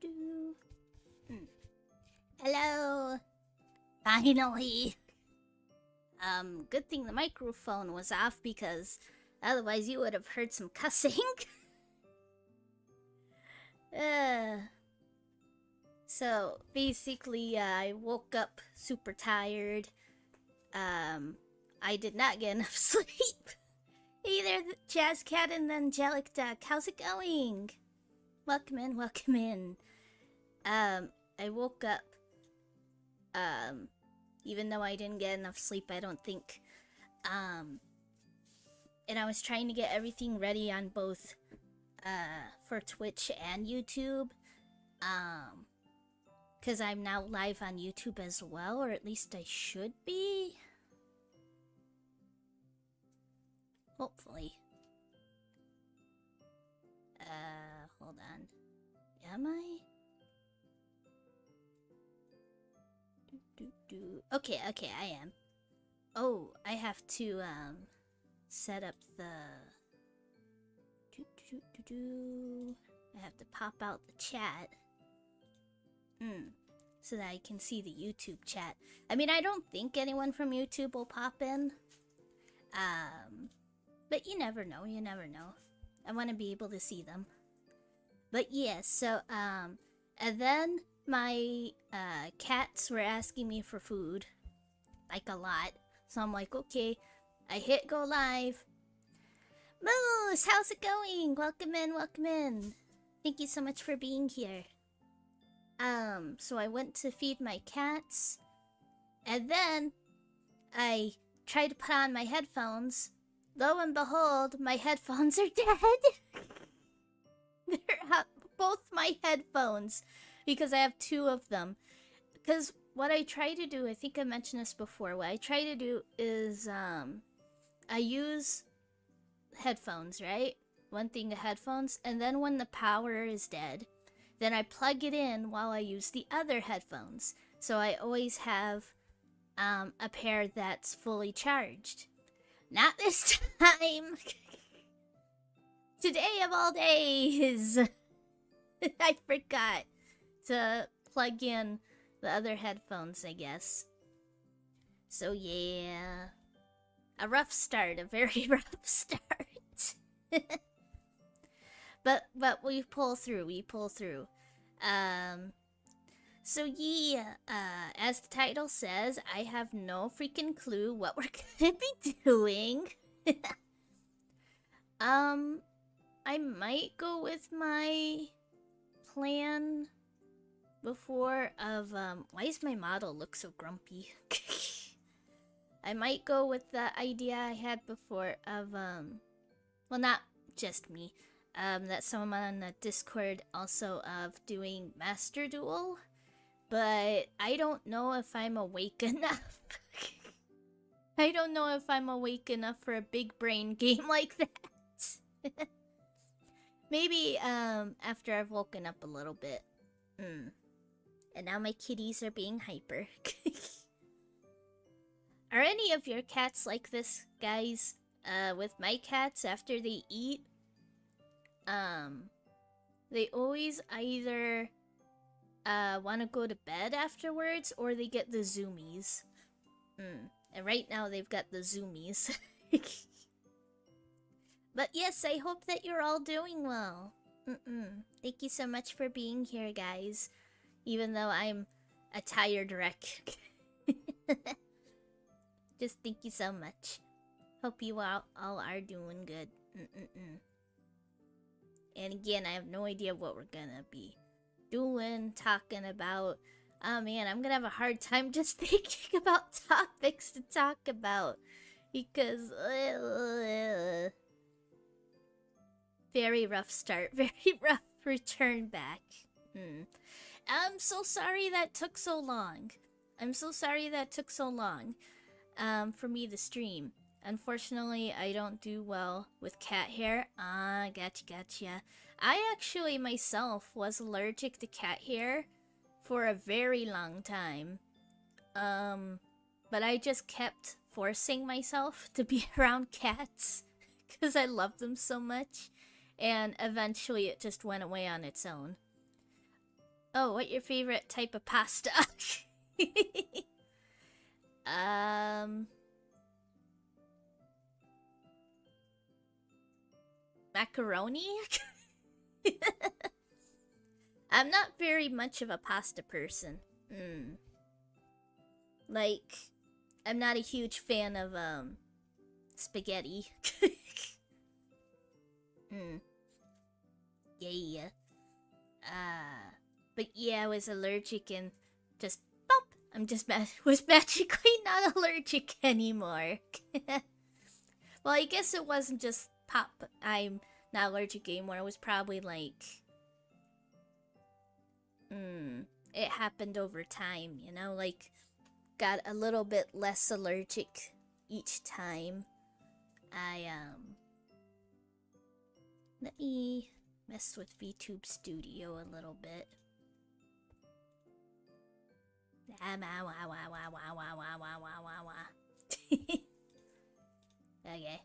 Do. Hello. Finally. Good thing the microphone was off because otherwise you would have heard some cussing. So basically, I woke up super tired. I did not get enough sleep. Hey there, Jazz Cat and Angelic Duck. How's it going? Welcome in, welcome in. I woke up. Even though I didn't get enough sleep, I don't think. And I was trying to get everything ready on both, for Twitch and YouTube. Because I'm now live on YouTube as well, or at least I should be. Hopefully. Hold on. Am I? Okay, I am. Oh, I have to, set up the... I have to pop out the chat. So that I can see the YouTube chat. I mean, I don't think anyone from YouTube will pop in. But you never know, you never know. I want to be able to see them. But yeah, so, and then my, cats were asking me for food. Like a lot. So I'm like, okay. I hit go live. Moose, how's it going? Welcome in, welcome in. Thank you so much for being here. So I went to feed my cats. And then I tried to put on my headphones. Lo and behold, my headphones are dead. They're both my headphones. Because I have two of them. Because what I try to do, I think I mentioned this before. What I try to do is, I use headphones, right? One thing of headphones. And then when the power is dead, then I plug it in while I use the other headphones. So I always have a pair that's fully charged. Not this time! Today of all days! I forgot to plug in the other headphones, I guess. So yeah, a rough start, a very rough start. but we pull through, So yeah, as the title says, I have no freaking clue what we're gonna be doing. I might go with my plan before of, why does my model look so grumpy? I might go with the idea I had before of, well, not just me, that someone on the Discord also of doing Master Duel, but I don't know if I'm awake enough. I don't know if I'm awake enough for a big brain game like that. Maybe, after I've woken up a little bit. And now my kitties are being hyper. Are any of your cats like this, guys? With my cats, after they eat, they always either want to go to bed afterwards, or they get the zoomies. And right now they've got the zoomies. But yes, I hope that you're all doing well. Thank you so much for being here, guys. Even though I'm a tired wreck. Just thank you so much. Hope you all are doing good. And again, I have no idea what we're gonna be doing, talking about. Oh man, I'm gonna have a hard time just thinking about topics to talk about. Because... very rough start. Very rough return back. I'm so sorry that took so long. I'm so sorry that took so long for me to stream. Unfortunately, I don't do well with cat hair. Gotcha. I actually myself was allergic to cat hair for a very long time. But I just kept forcing myself to be around cats because I love them so much. And eventually it just went away on its own. Oh, what your favorite type of pasta? Macaroni? I'm not very much of a pasta person. Like, I'm not a huge fan of, spaghetti. Yeah. But yeah, I was allergic and just bump. I'm just was magically not allergic anymore. Well, I guess it wasn't just pop. I'm not allergic anymore. It was probably like, it happened over time, you know, like got a little bit less allergic each time. Let me mess with VTube Studio a little bit. Okay.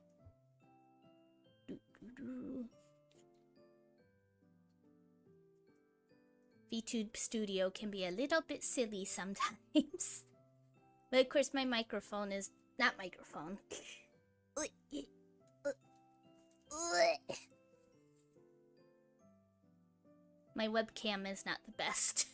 VTube Studio can be a little bit silly sometimes. But of course my microphone is not microphone. My webcam is not the best.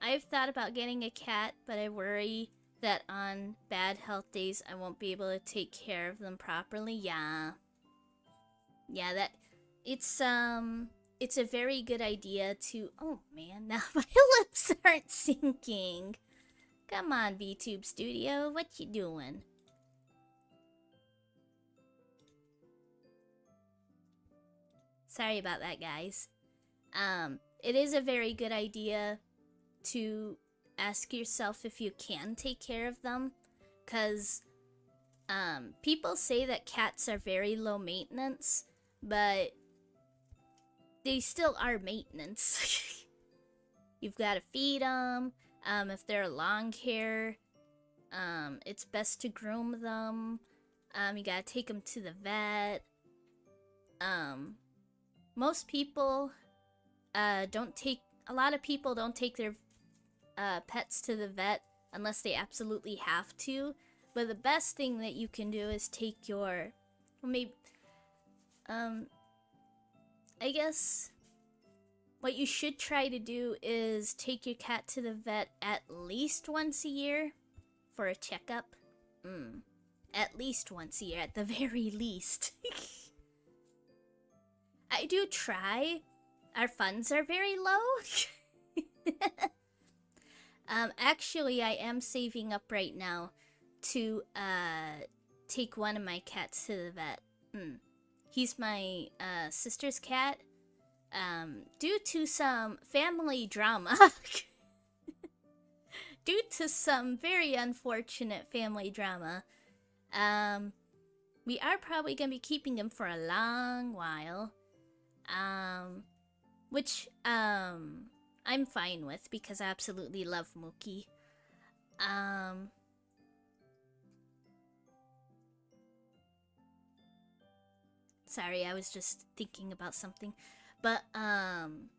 I've thought about getting a cat, but I worry that on bad health days I won't be able to take care of them properly. Yeah, that it's a very good idea to... Oh man, now my lips aren't syncing. Come on, VTube Studio, what you doing? Sorry about that, guys. It is a very good idea to ask yourself if you can take care of them, because people say that cats are very low maintenance, but they still are maintenance. You've got to feed them. If they're long hair, it's best to groom them. You gotta take them to the vet. Most people don't take. A lot of people don't take their pets to the vet unless they absolutely have to. But the best thing that you can do is take your, maybe, I guess what you should try to do is take your cat to the vet at least once a year for a checkup. At least once a year, at the very least. I do try. Our funds are very low. Actually, I am saving up right now to take one of my cats to the vet. He's my sister's cat. Due to some family drama, due to some very unfortunate family drama, we are probably gonna be keeping him for a long while. Which I'm fine with because I absolutely love Mookie. Sorry, I was just thinking about something. But I'm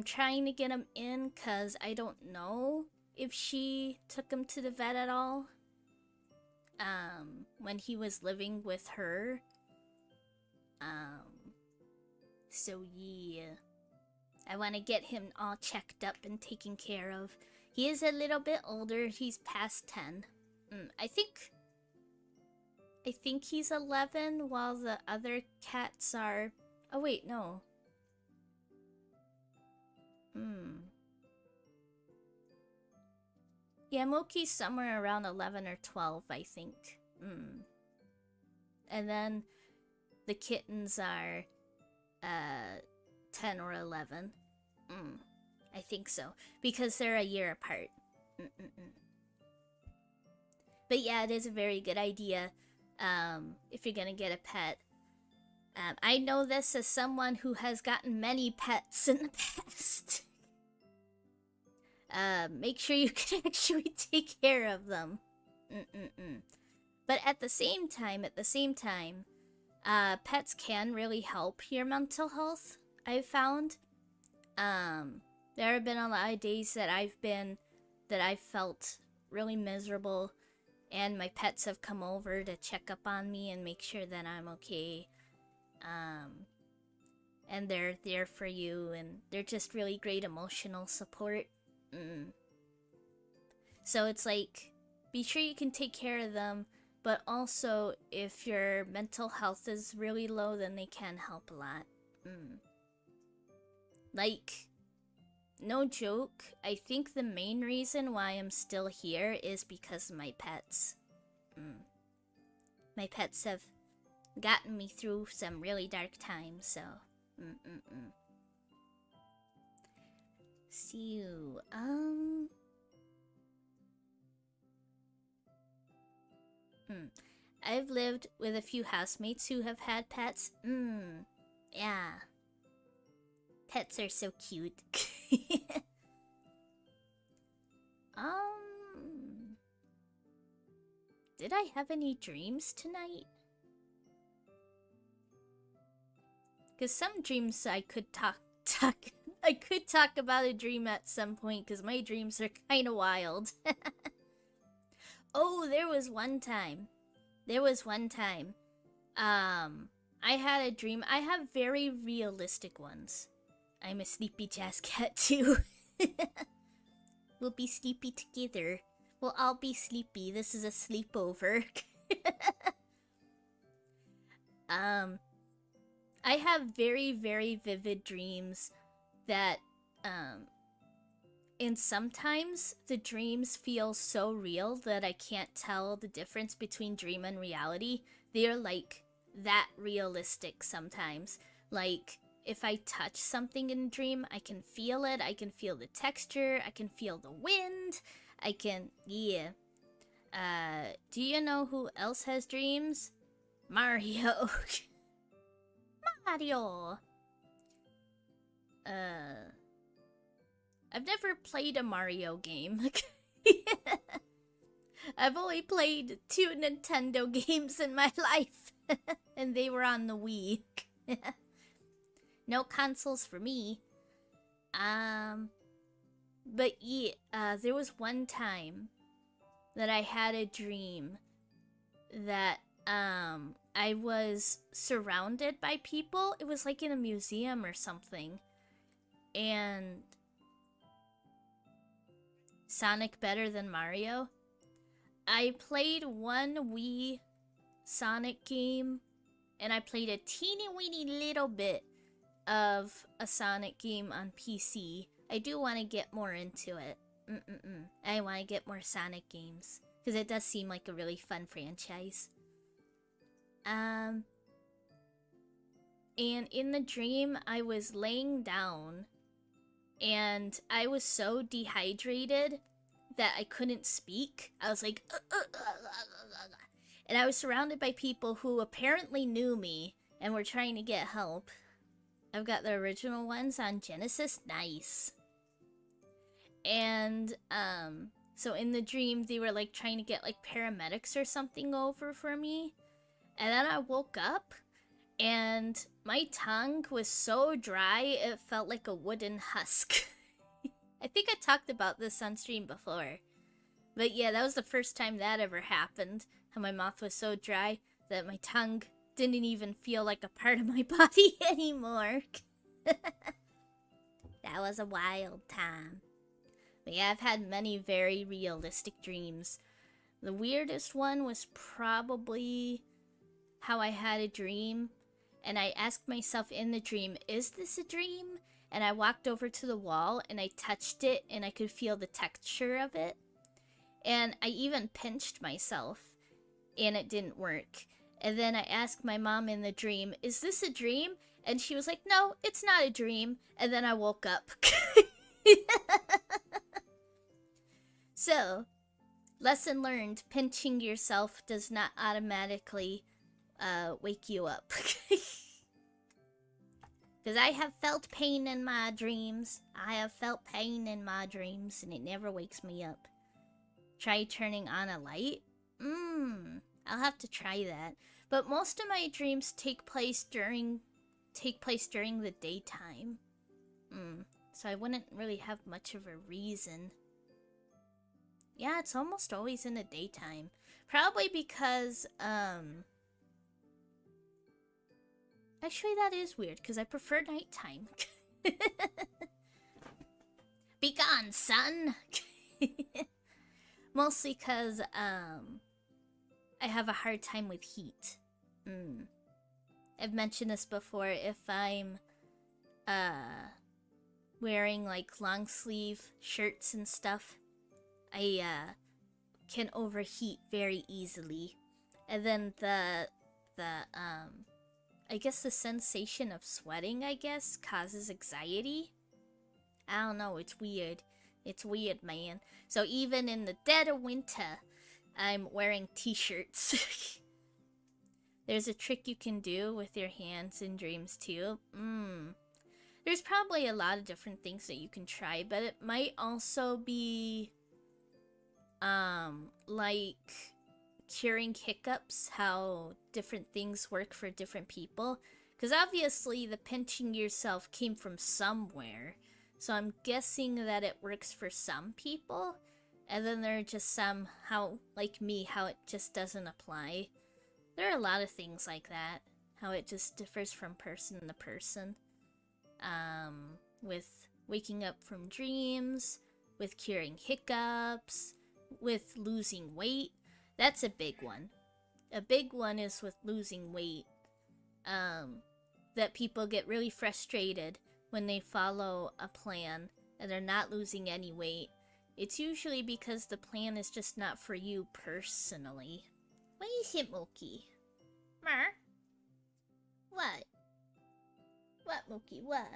trying to get him in because I don't know if she took him to the vet at all. When he was living with her. So yeah. I want to get him all checked up and taken care of. He is a little bit older. He's past 10. I think he's 11 while the other cats are... Oh wait, no. Yeah, Moki's somewhere around 11 or 12, I think. And then the kittens are 10 or 11. I think so. Because they're a year apart. But yeah, it is a very good idea if you're gonna get a pet. I know this as someone who has gotten many pets in the past. Make sure you can actually take care of them. But at the same time, pets can really help your mental health, I've found. There have been a lot of days that I've felt really miserable, and my pets have come over to check up on me and make sure that I'm okay. And they're there for you, and they're just really great emotional support. So it's like, be sure you can take care of them, but also if your mental health is really low, then they can help a lot. Like, no joke, I think the main reason why I'm still here is because of my pets. My pets have gotten me through some really dark times, so... So, I've lived with a few housemates who have had pets. Yeah. Pets are so cute. Did I have any dreams tonight? Because some dreams I could I could talk about a dream at some point, because my dreams are kind of wild. Oh, there was one time. I had a dream. I have very realistic ones. I'm a sleepy jazz cat too. We'll be sleepy together. We'll all be sleepy. This is a sleepover. I have very, very vivid dreams that, and sometimes the dreams feel so real that I can't tell the difference between dream and reality. They're like that realistic sometimes. Like, if I touch something in a dream, I can feel it. I can feel the texture. I can feel the wind. I can, yeah. Do you know who else has dreams? Mario. Mario. I've never played a Mario game. I've only played 2 Nintendo games in my life. And they were on the Wii. No consoles for me. But yeah, there was one time that I had a dream that, I was surrounded by people. It was like in a museum or something. And Sonic better than Mario? I played one Wii Sonic game, and I played a teeny weeny little bit of a Sonic game on PC. I do want to get more into it. I want to get more Sonic games, because it does seem like a really fun franchise. And in the dream, I was laying down, and I was so dehydrated that I couldn't speak. I was like, and I was surrounded by people who apparently knew me and were trying to get help. I've got the original ones on Genesis. Nice. And, so in the dream, they were, like, trying to get, like, paramedics or something over for me. And then I woke up, and my tongue was so dry, it felt like a wooden husk. I think I talked about this on stream before. But yeah, that was the first time that ever happened. How my mouth was so dry that my tongue didn't even feel like a part of my body anymore. That was a wild time. But yeah, I've had many very realistic dreams. The weirdest one was probably how I had a dream, and I asked myself in the dream, is this a dream? And I walked over to the wall, and I touched it, and I could feel the texture of it. And I even pinched myself, and it didn't work. And then I asked my mom in the dream, is this a dream? And she was like, no, it's not a dream. And then I woke up. So, lesson learned, pinching yourself does not automatically wake you up. Because I have felt pain in my dreams. I have felt pain in my dreams, and it never wakes me up. Try turning on a light? I'll have to try that. But most of my dreams take place during the daytime. So I wouldn't really have much of a reason. Yeah, it's almost always in the daytime. Probably because, actually, that is weird, because I prefer nighttime. Be gone, son! Mostly because, I have a hard time with heat. I've mentioned this before. If I'm, wearing, like, long sleeve shirts and stuff, I, can overheat very easily. And then I guess the sensation of sweating, I guess, causes anxiety. I don't know, it's weird. It's weird, man. So even in the dead of winter, I'm wearing t-shirts. There's a trick you can do with your hands in dreams, too. There's probably a lot of different things that you can try, but it might also be, like curing hiccups, how different things work for different people. Because obviously the pinching yourself came from somewhere. So I'm guessing that it works for some people. And then there are just some, how, like me, how it just doesn't apply. There are a lot of things like that. How it just differs from person to person. With waking up from dreams, with curing hiccups, with losing weight. That's a big one. A big one is with losing weight. That people get really frustrated when they follow a plan and they're not losing any weight. It's usually because the plan is just not for you personally. What is it, Mookie? Mer? What? What, Mookie? What?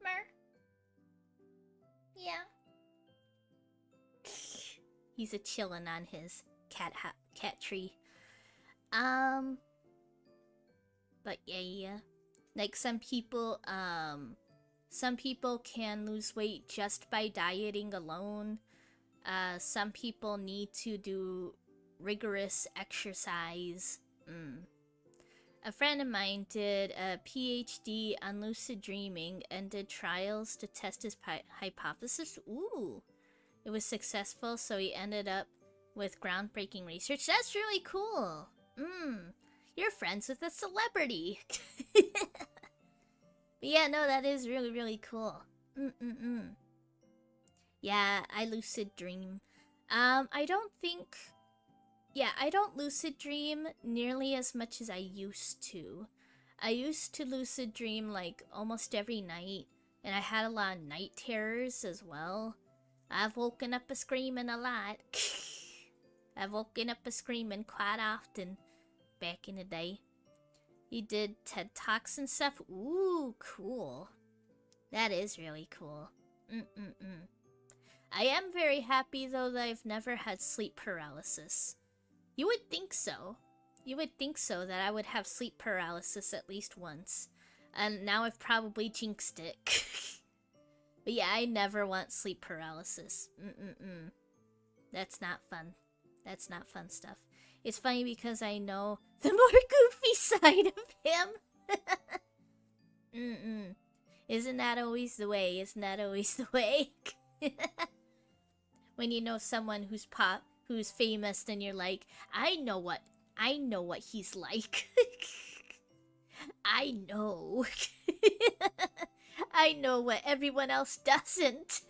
Mer? Yeah. He's a chillin' on his cat tree. But yeah. Like some people can lose weight just by dieting alone. Some people need to do rigorous exercise. A friend of mine did a PhD on lucid dreaming and did trials to test his hypothesis. Ooh. It was successful, so he ended up with groundbreaking research. That's really cool. You're friends with a celebrity. But yeah, no, that is really, really cool. Yeah, I lucid dream. I don't lucid dream nearly as much as I used to. I used to lucid dream like almost every night, and I had a lot of night terrors as well. I've woken up screaming a lot. I've woken up screaming quite often back in the day. He did TED Talks and stuff. Ooh, cool. That is really cool. I am very happy though that I've never had sleep paralysis. You would think so. You would think so, that I would have sleep paralysis at least once. And now I've probably jinxed it. But yeah, I never want sleep paralysis. That's not fun. That's not fun stuff. It's funny because I know the more goofy side of him. Isn't that always the way? Isn't that always the way? When you know someone who's famous, then you're like, I know what he's like. I know. I know what everyone else doesn't.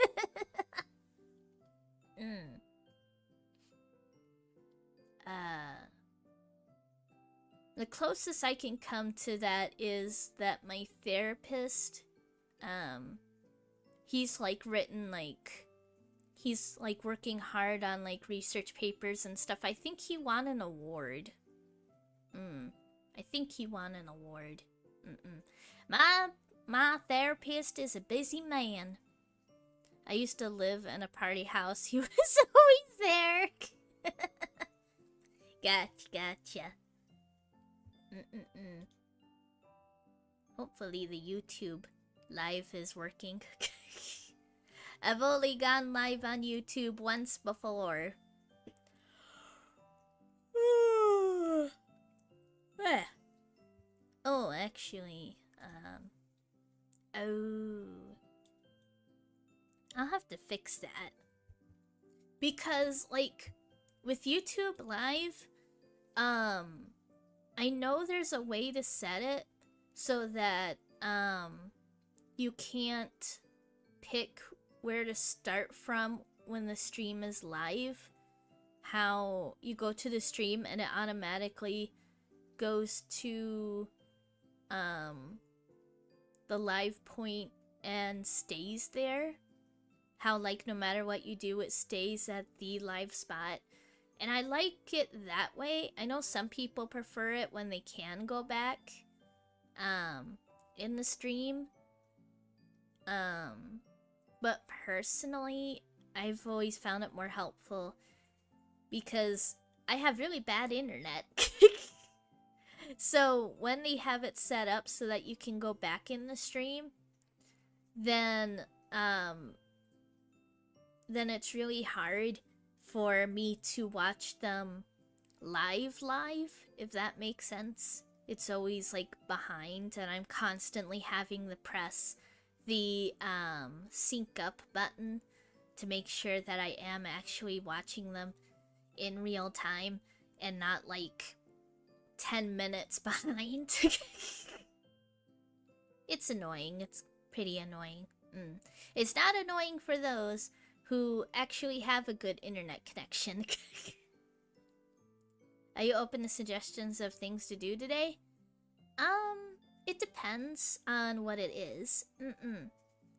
The closest I can come to that is that my therapist, he's like written like, he's like working hard on like research papers and stuff. I think he won an award. I think he won an award. My therapist is a busy man. I used to live in a party house. He was always there. Gotcha. Hopefully the YouTube live is working. I've only gone live on YouTube once before. Oh, actually, I'll have to fix that. Because, like, with YouTube Live, I know there's a way to set it so that, you can't pick where to start from when the stream is live. How you go to the stream and it automatically goes to, the live point and stays there. How, like, no matter what you do, it stays at the live spot. And I like it that way. I know some people prefer it when they can go back, in the stream. But personally, I've always found it more helpful because I have really bad internet. So when they have it set up so that you can go back in the stream, then it's really hard for me to watch them live, if that makes sense. It's always like behind, and I'm constantly having to press the sync up button to make sure that I am actually watching them in real time and not like 10 minutes behind. It's annoying. It's pretty annoying. It's not annoying for those who actually have a good internet connection. Are you open to suggestions of things to do today? It depends on what it is.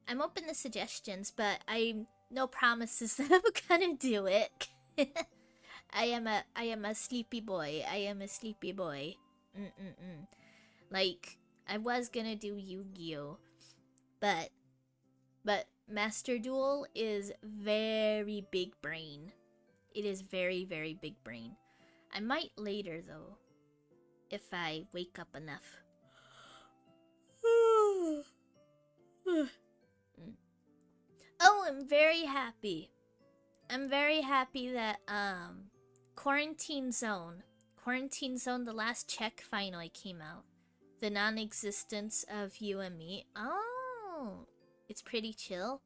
I'm open to suggestions, but I'm no promises that I'm gonna do it. I am a sleepy boy. I am a sleepy boy. Like, I was gonna do Yu-Gi-Oh, but Master Duel is very big brain. It is very, very big brain. I might later though, if I wake up enough. Oh, I'm very happy. I'm very happy that Quarantine Zone, the last check finally came out. The non-existence of you and me. Oh, it's pretty chill.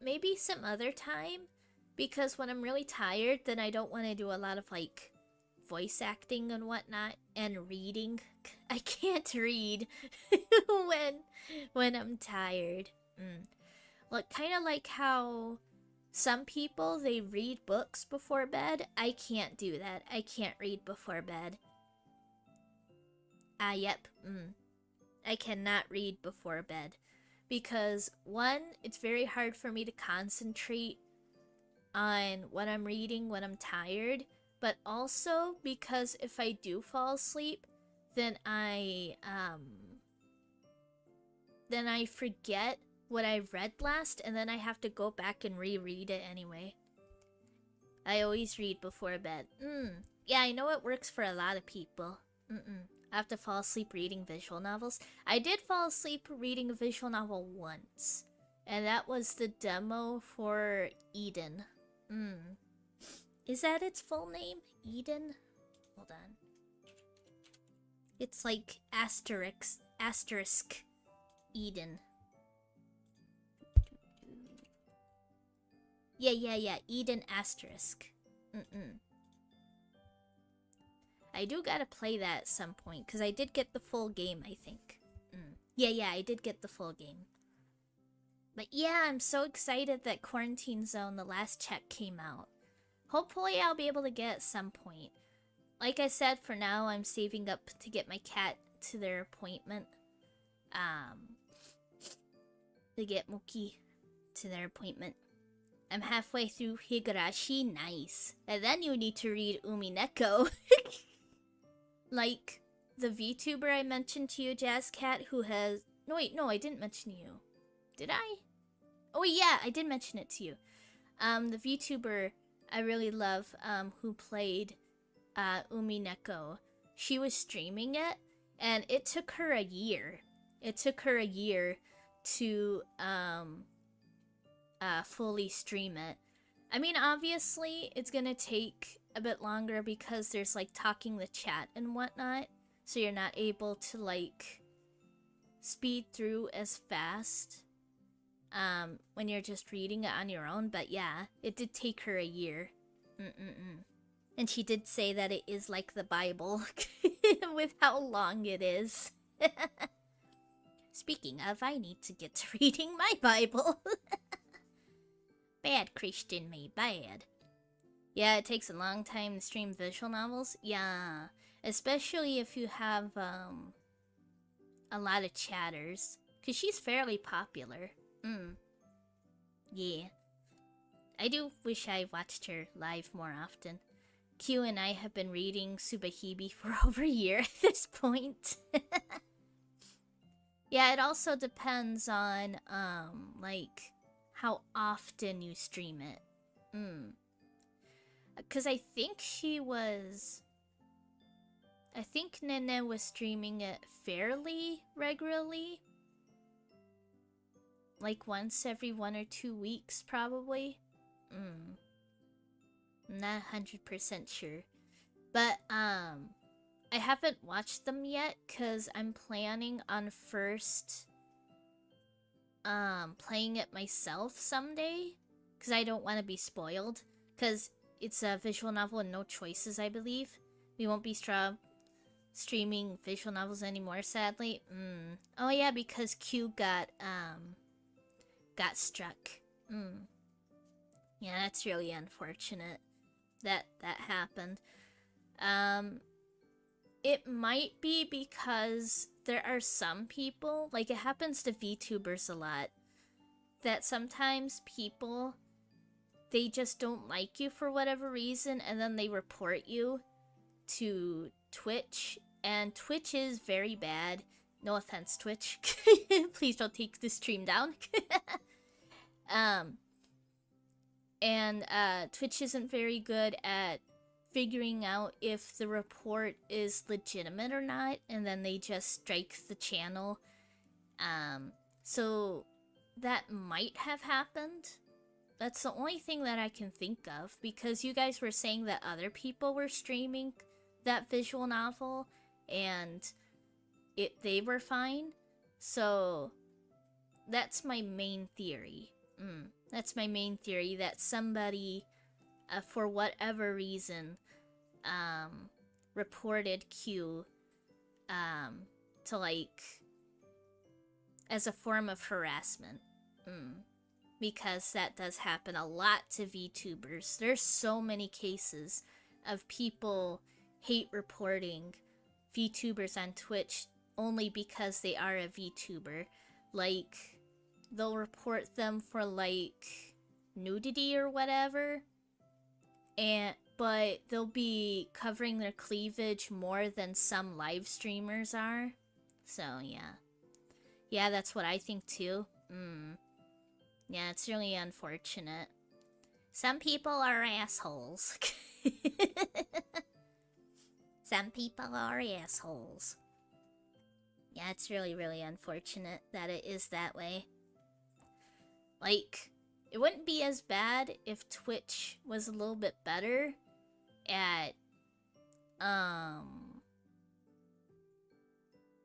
Maybe some other time, because when I'm really tired, then I don't want to do a lot of like voice acting and whatnot and reading. I can't read when I'm tired. Look, kind of like how some people, they read books before bed. I can't do that. I can't read before bed. Yep. I cannot read before bed. Because, one, it's very hard for me to concentrate on what I'm reading when I'm tired. But also, because if I do fall asleep, then I forget what I read last, and then I have to go back and reread it anyway. I always read before bed. Yeah, I know it works for a lot of people. I have to fall asleep reading visual novels. I did fall asleep reading a visual novel once, and that was the demo for Eden. Is that its full name? Eden? Hold on. It's like asterisk Eden. Yeah, Eden asterisk. I do gotta play that at some point, because I did get the full game, I think. Yeah, I did get the full game. But yeah, I'm so excited that Quarantine Zone, the last check, came out. Hopefully I'll be able to get at some point. Like I said, for now, I'm saving up to get my cat to their appointment. To get Muki to their appointment. I'm halfway through Higurashi, nice. And then you need to read Umineko. Like the VTuber I mentioned to you, Jazzcat, who has... No, wait, no, I didn't mention you. Did I? Oh, yeah, I did mention it to you. The VTuber I really love, who played Umineko, she was streaming it, and it took her a year. It took her a year to fully stream it. I mean, obviously, it's gonna take a bit longer because there's like talking the chat and whatnot, so you're not able to like speed through as fast when you're just reading it on your own. But yeah, it did take her a year. And she did say that it is like the Bible with how long it is. Speaking of, I need to get to reading my Bible. Bad Christian me, bad. Yeah, it takes a long time to stream visual novels. Yeah, especially if you have a lot of chatters, because she's fairly popular. Yeah. I do wish I watched her live more often. Q and I have been reading Tsubahime for over a year at this point. Yeah, it also depends on, like, how often you stream it. Because I think Nene was streaming it fairly regularly. Like once every 1 or 2 weeks, probably. I'm not 100% sure. But, I haven't watched them yet, because I'm planning on first, playing it myself someday. Because I don't want to be spoiled. Because it's a visual novel and no choices, I believe. We won't be streaming visual novels anymore, sadly. Oh yeah, because Q got struck. Yeah, that's really unfortunate that happened. It might be because there are some people, like it happens to VTubers a lot, that sometimes people, they just don't like you for whatever reason, and then they report you to Twitch, and Twitch is very bad. No offense, Twitch. Please don't take the stream down. um, and Twitch isn't very good at figuring out if the report is legitimate or not, and then they just strike the channel. So that might have happened. That's the only thing that I can think of, because you guys were saying that other people were streaming that visual novel and they were fine. So that's my main theory. That's my main theory, that somebody, for whatever reason, reported Q to, like, as a form of harassment. Because that does happen a lot to VTubers. There's so many cases of people hate reporting VTubers on Twitch only because they are a VTuber. Like, they'll report them for, like, nudity or whatever, but they'll be covering their cleavage more than some live streamers are. So, yeah. Yeah, that's what I think too. Yeah, it's really unfortunate. Some people are assholes. Some people are assholes. Yeah, it's really, really unfortunate that it is that way. Like, it wouldn't be as bad if Twitch was a little bit better at,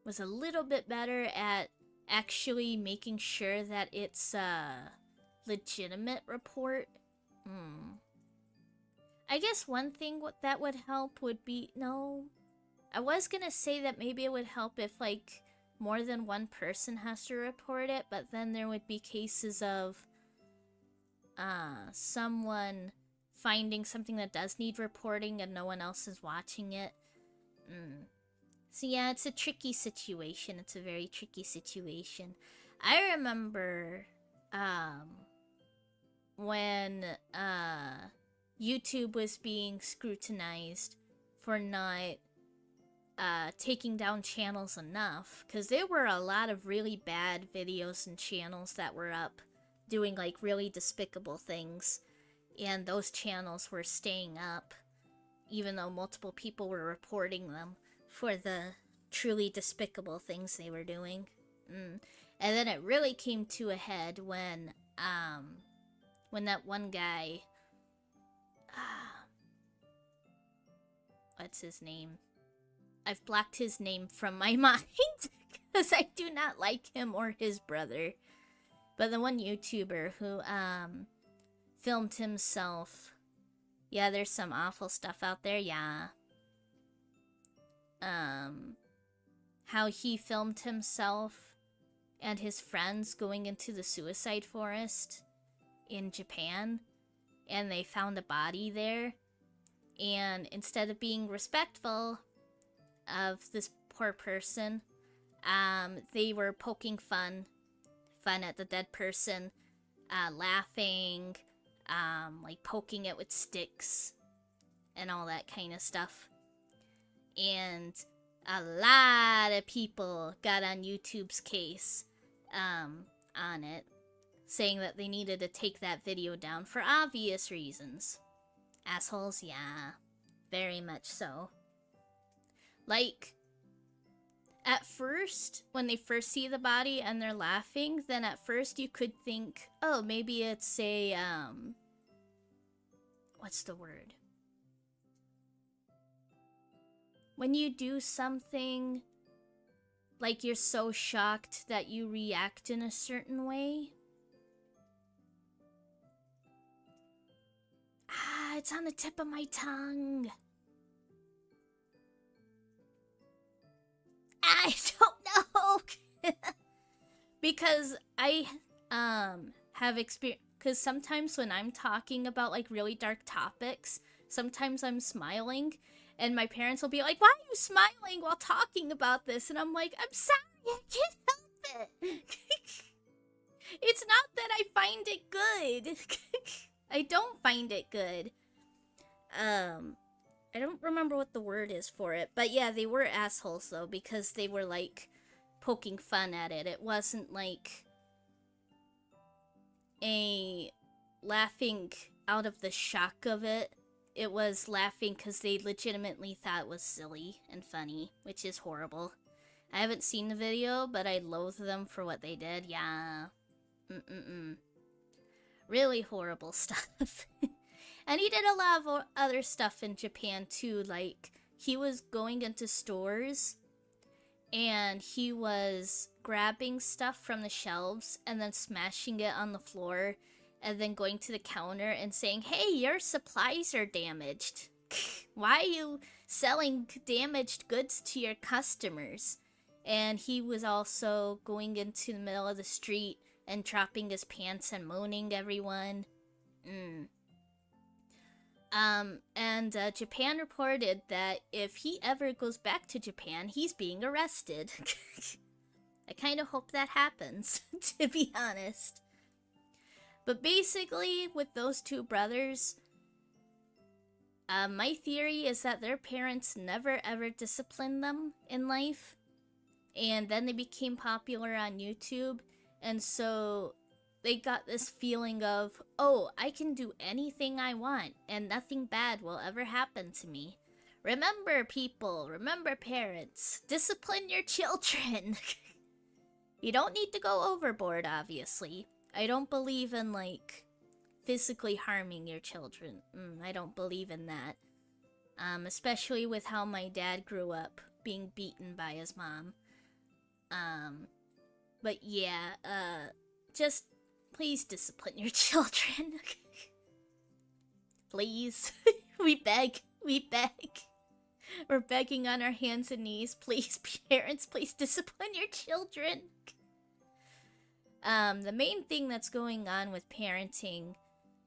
was a little bit better at actually making sure that it's a legitimate report. I guess one thing that would help would be, no, I was gonna say that maybe it would help if, like, more than one person has to report it, but then there would be cases of someone finding something that does need reporting and no one else is watching it. So yeah, it's a tricky situation. It's a very tricky situation. I remember when YouTube was being scrutinized for not taking down channels enough, because there were a lot of really bad videos and channels that were up doing, like, really despicable things, and those channels were staying up even though multiple people were reporting them for the truly despicable things they were doing. And then it really came to a head when that one guy, what's his name? I've blocked his name from my mind because I do not like him or his brother. But the one YouTuber who filmed himself. Yeah, there's some awful stuff out there, yeah. How he filmed himself and his friends going into the suicide forest in Japan, and they found a body there, and instead of being respectful of this poor person, they were poking fun at the dead person, laughing, like poking it with sticks and all that kind of stuff. And a lot of people got on YouTube's case on it, saying that they needed to take that video down for obvious reasons. Assholes, yeah. Very much so. Like, at first, when they first see the body and they're laughing, then at first you could think, oh, maybe it's a, what's the word? When you do something, like you're so shocked that you react in a certain way. It's on the tip of my tongue. I don't know. Because I have experience, because sometimes when I'm talking about, like, really dark topics, sometimes I'm smiling, and my parents will be like, why are you smiling while talking about this? And I'm like, I'm sorry, I can't help it. It's not that I find it good. I don't find it good. I don't remember what the word is for it, but yeah, they were assholes though, because they were like poking fun at it. It wasn't like a laughing out of the shock of it. It was laughing because they legitimately thought it was silly and funny, which is horrible. I haven't seen the video, but I loathe them for what they did. Yeah. Really horrible stuff. And he did a lot of other stuff in Japan too. Like, he was going into stores and he was grabbing stuff from the shelves and then smashing it on the floor and then going to the counter and saying, "Hey, your supplies are damaged. Why are you selling damaged goods to your customers?" And he was also going into the middle of the street and dropping his pants and moaning everyone. And Japan reported that if he ever goes back to Japan, he's being arrested. I kind of hope that happens, to be honest. But basically, with those two brothers, my theory is that their parents never ever disciplined them in life. And then they became popular on YouTube. And so they got this feeling of, oh, I can do anything I want and nothing bad will ever happen to me. Remember, people, remember, parents, discipline your children. You don't need to go overboard, obviously. I don't believe in, like, physically harming your children. I don't believe in that. Especially with how my dad grew up, being beaten by his mom. But yeah, just please discipline your children. Please. We beg. We beg. We're begging on our hands and knees. Please, parents, please discipline your children. The main thing that's going on with parenting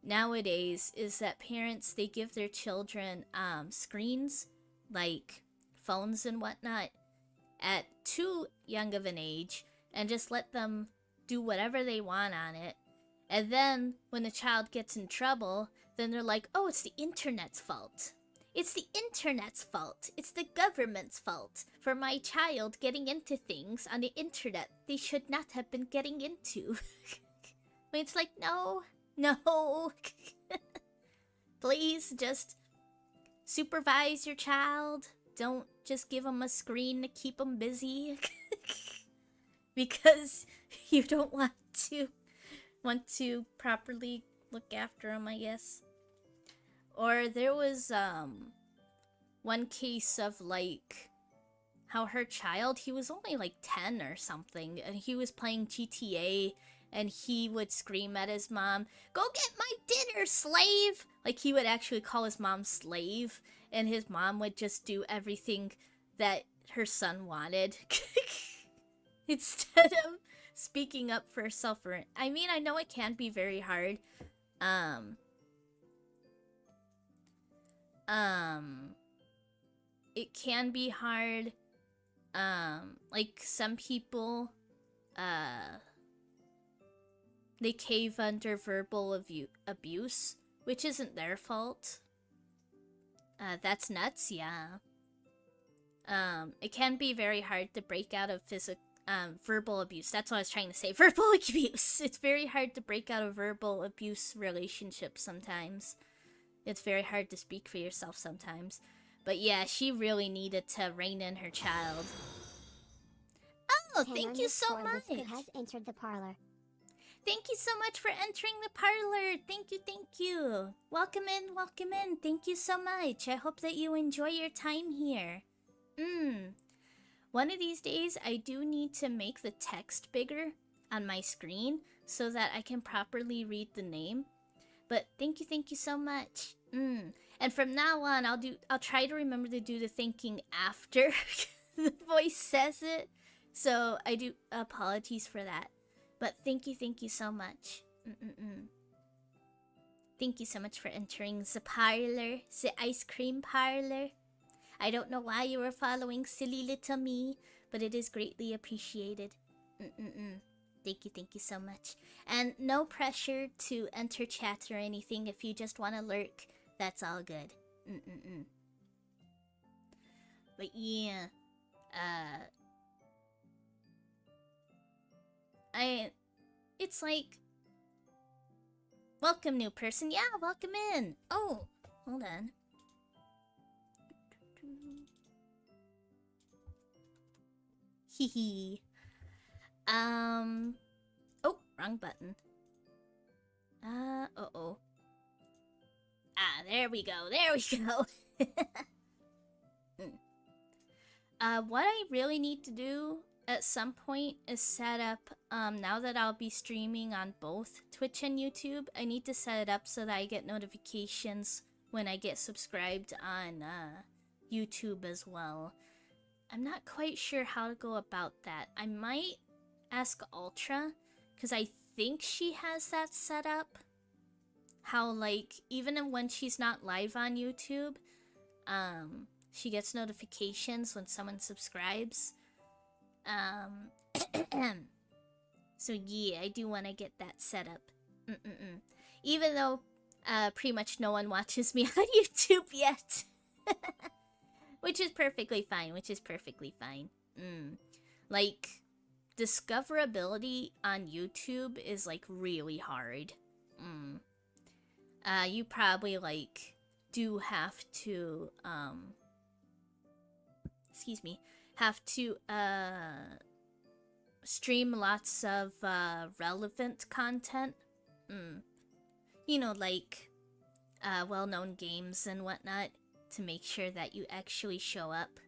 nowadays is that parents, they give their children screens, like phones and whatnot, at too young of an age, and just let them do whatever they want on it. And then when the child gets in trouble, then they're like, oh, it's the internet's fault. It's the internet's fault. It's the government's fault for my child getting into things on the internet they should not have been getting into. It's like, no. Please just supervise your child. Don't just give them a screen to keep them busy. Because you don't want to properly look after them, I guess. Or there was one case of like how her child, he was only like 10 or something, and he was playing GTA and he would scream at his mom, "Go get my dinner, slave!" Like, he would actually call his mom slave, and his mom would just do everything that her son wanted. Instead of speaking up for herself. I mean, I know it can be very hard. It can be hard. Like, some people, they cave under verbal abuse, which isn't their fault. That's nuts, yeah. It can be very hard to break out of verbal abuse. That's what I was trying to say. Verbal abuse. It's very hard to break out of verbal abuse relationships sometimes. It's very hard to speak for yourself sometimes. But yeah, she really needed to rein in her child. Oh, thank you so much. Has entered the parlor. Thank you so much for entering the parlor. Thank you. Welcome in. Thank you so much. I hope that you enjoy your time here. One of these days, I do need to make the text bigger on my screen so that I can properly read the name. But thank you so much. And from now on, I'll try to remember to do the thanking after the voice says it. So I do apologies for that. But thank you so much. Thank you so much for entering the parlor, the ice cream parlor. I don't know why you were following silly little me, but it is greatly appreciated. Thank you so much. And no pressure to enter chat or anything. If you just want to lurk, that's all good. But yeah, it's like, welcome new person. Yeah, welcome in. Oh, hold on. Hee hee. Oh, wrong button. Uh-oh. Ah, there we go. There we go. What I really need to do at some point is set up, now that I'll be streaming on both Twitch and YouTube, I need to set it up so that I get notifications when I get subscribed on, YouTube as well. I'm not quite sure how to go about that. I might ask Ultra, because I think she has that set up. How, like, even when she's not live on YouTube, she gets notifications when someone subscribes. So yeah, I do want to get that set up. Even though, pretty much no one watches me on YouTube yet. Which is perfectly fine, Like, discoverability on YouTube is, like, really hard. You probably, like, do have to, have to, stream lots of, relevant content. You know, like, well-known games and whatnot, to make sure that you actually show up.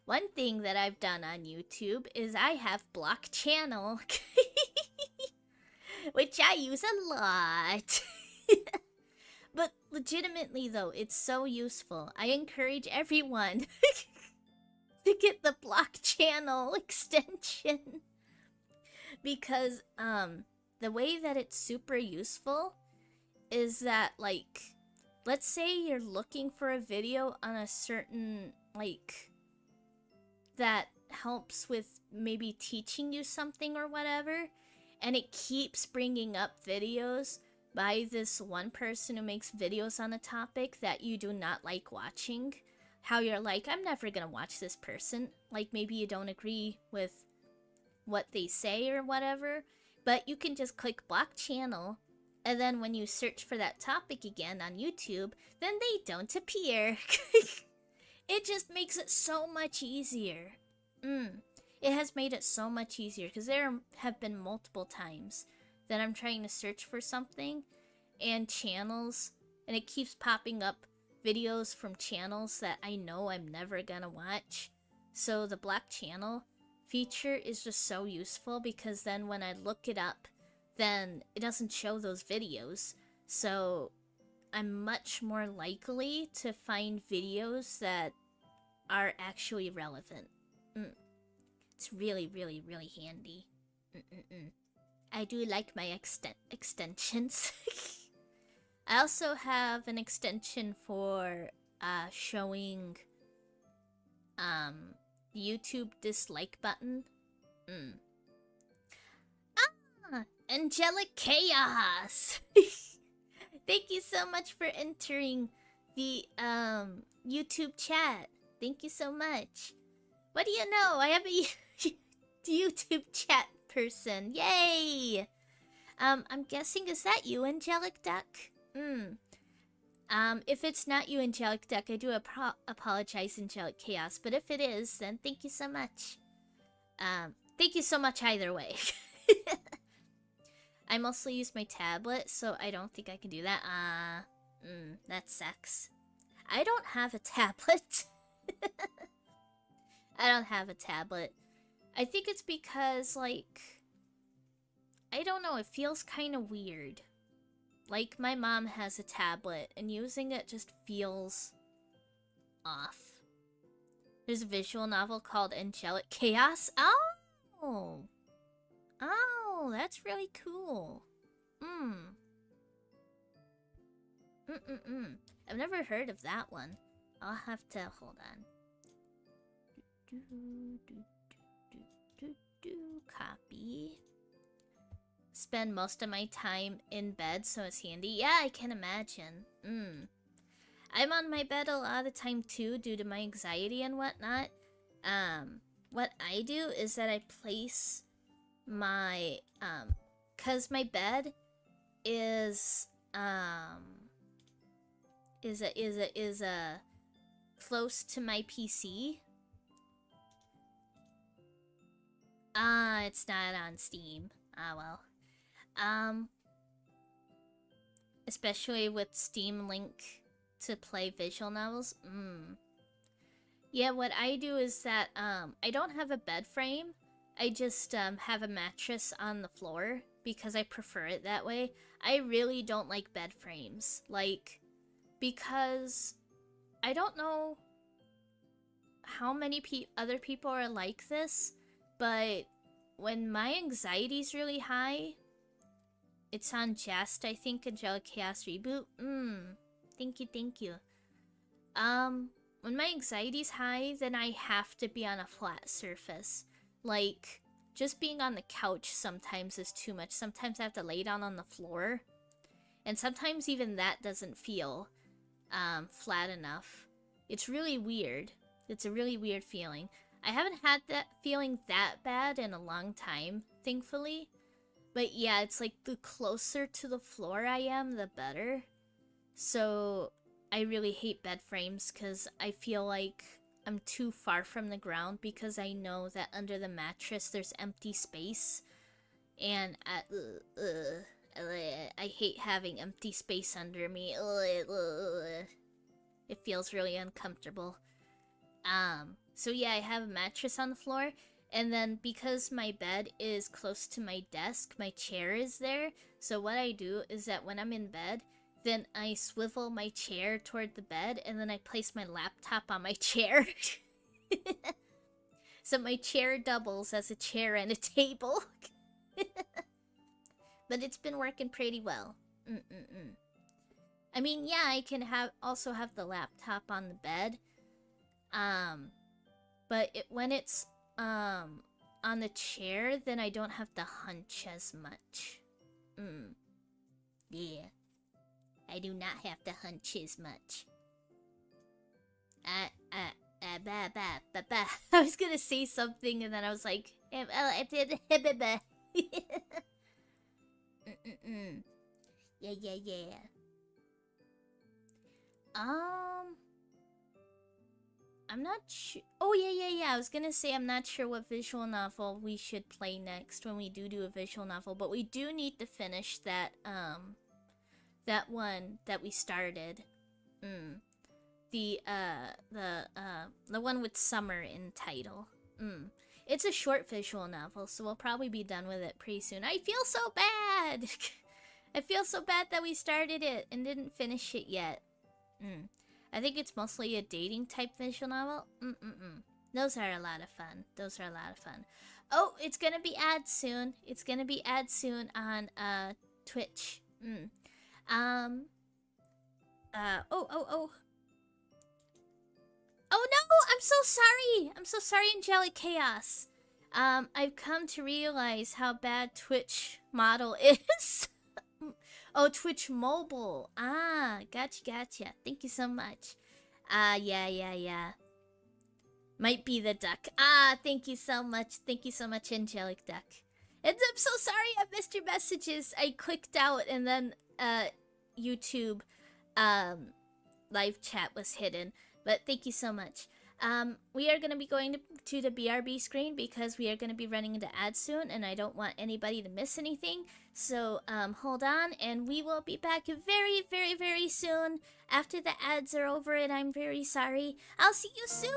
One thing that I've done on YouTube is I have block channel, which I use a lot. But legitimately though, it's so useful. I encourage everyone to get the block channel extension. Because, the way that it's super useful is that, like, let's say you're looking for a video on a certain, like, that helps with maybe teaching you something or whatever, and it keeps bringing up videos by this one person who makes videos on a topic that you do not like watching. How you're like, I'm never gonna watch this person. Like, maybe you don't agree with what they say or whatever, but you can just click block channel, and then when you search for that topic again on YouTube, then they don't appear. It just makes it so much easier. It has made it so much easier, because there have been multiple times that I'm trying to search for something, and channels, and it keeps popping up videos from channels that I know I'm never gonna watch. So the block channel feature is just so useful, because then when I look it up, then it doesn't show those videos. So I'm much more likely to find videos that are actually relevant. It's really, really, really handy. I do like my extensions. I also have an extension for showing the YouTube dislike button. Angelic Chaos! Thank you so much for entering the YouTube chat. Thank you so much. What do you know? I have a YouTube chat person. Yay! I'm guessing, is that you, Angelic Duck? If it's not you, Angelic Duck, I do apologize, Angelic Chaos. But if it is, then thank you so much. Thank you so much either way. I mostly use my tablet, so I don't think I can do that. That sucks. I don't have a tablet. I don't have a tablet. I think it's because, like, I don't know, it feels kind of weird. Like, my mom has a tablet, and using it just feels off. There's a visual novel called Angelic Chaos. Oh! Oh, that's really cool. I've never heard of that one. I'll have to, hold on. Copy. Spend most of my time in bed, so it's handy. Yeah, I can imagine. I'm on my bed a lot of the time too, due to my anxiety and whatnot. What I do is that I place my cause my bed is close to my PC. It's not on Steam. Ah well. Especially with Steam Link to play visual novels. Yeah, what I do is that I don't have a bed frame. I just have a mattress on the floor because I prefer it that way. I really don't like bed frames. Like, because I don't know how many other people are like this, but when my anxiety's really high, it's on Jest, I think, Angelic Chaos Reboot. Thank you. When my anxiety's high, then I have to be on a flat surface. Like, just being on the couch sometimes is too much. Sometimes I have to lay down on the floor. And sometimes even that doesn't feel flat enough. It's really weird. It's a really weird feeling. I haven't had that feeling that bad in a long time, thankfully. But yeah, it's like the closer to the floor I am, the better. So I really hate bed frames because I feel like I'm too far from the ground because I know that under the mattress there's empty space. And I hate having empty space under me. It feels really uncomfortable. So yeah, I have a mattress on the floor, and then because my bed is close to my desk, my chair is there. So what I do is that when I'm in bed, then I swivel my chair toward the bed, and then I place my laptop on my chair. So my chair doubles as a chair and a table. But it's been working pretty well. I mean, yeah, I can also have the laptop on the bed. But when it's on the chair, then I don't have to hunch as much. Yeah. I do not have to hunch as much. I was gonna say something and then I was like, yeah. I'm not sure. Oh, yeah. I was gonna say I'm not sure what visual novel we should play next when we do a visual novel, but we do need to finish that, that one that we started. The one with summer in title. It's a short visual novel, so we'll probably be done with it pretty soon. I feel so bad! I feel so bad that we started it and didn't finish it yet. I think it's mostly a dating type visual novel. Those are a lot of fun. Oh, it's gonna be ads soon. On Twitch. Oh no! I'm so sorry, Angelic Chaos. I've come to realize how bad Twitch model is. Oh, Twitch mobile. Gotcha. Thank you so much. Yeah. Might be the duck. Thank you so much, Angelic Duck. And I'm so sorry I missed your messages. I clicked out and then, YouTube, live chat was hidden. But thank you so much. We are going to be going to the BRB screen because we are going to be running into ads soon and I don't want anybody to miss anything. So hold on and we will be back very soon after the ads are over and I'm very sorry. I'll see you soon!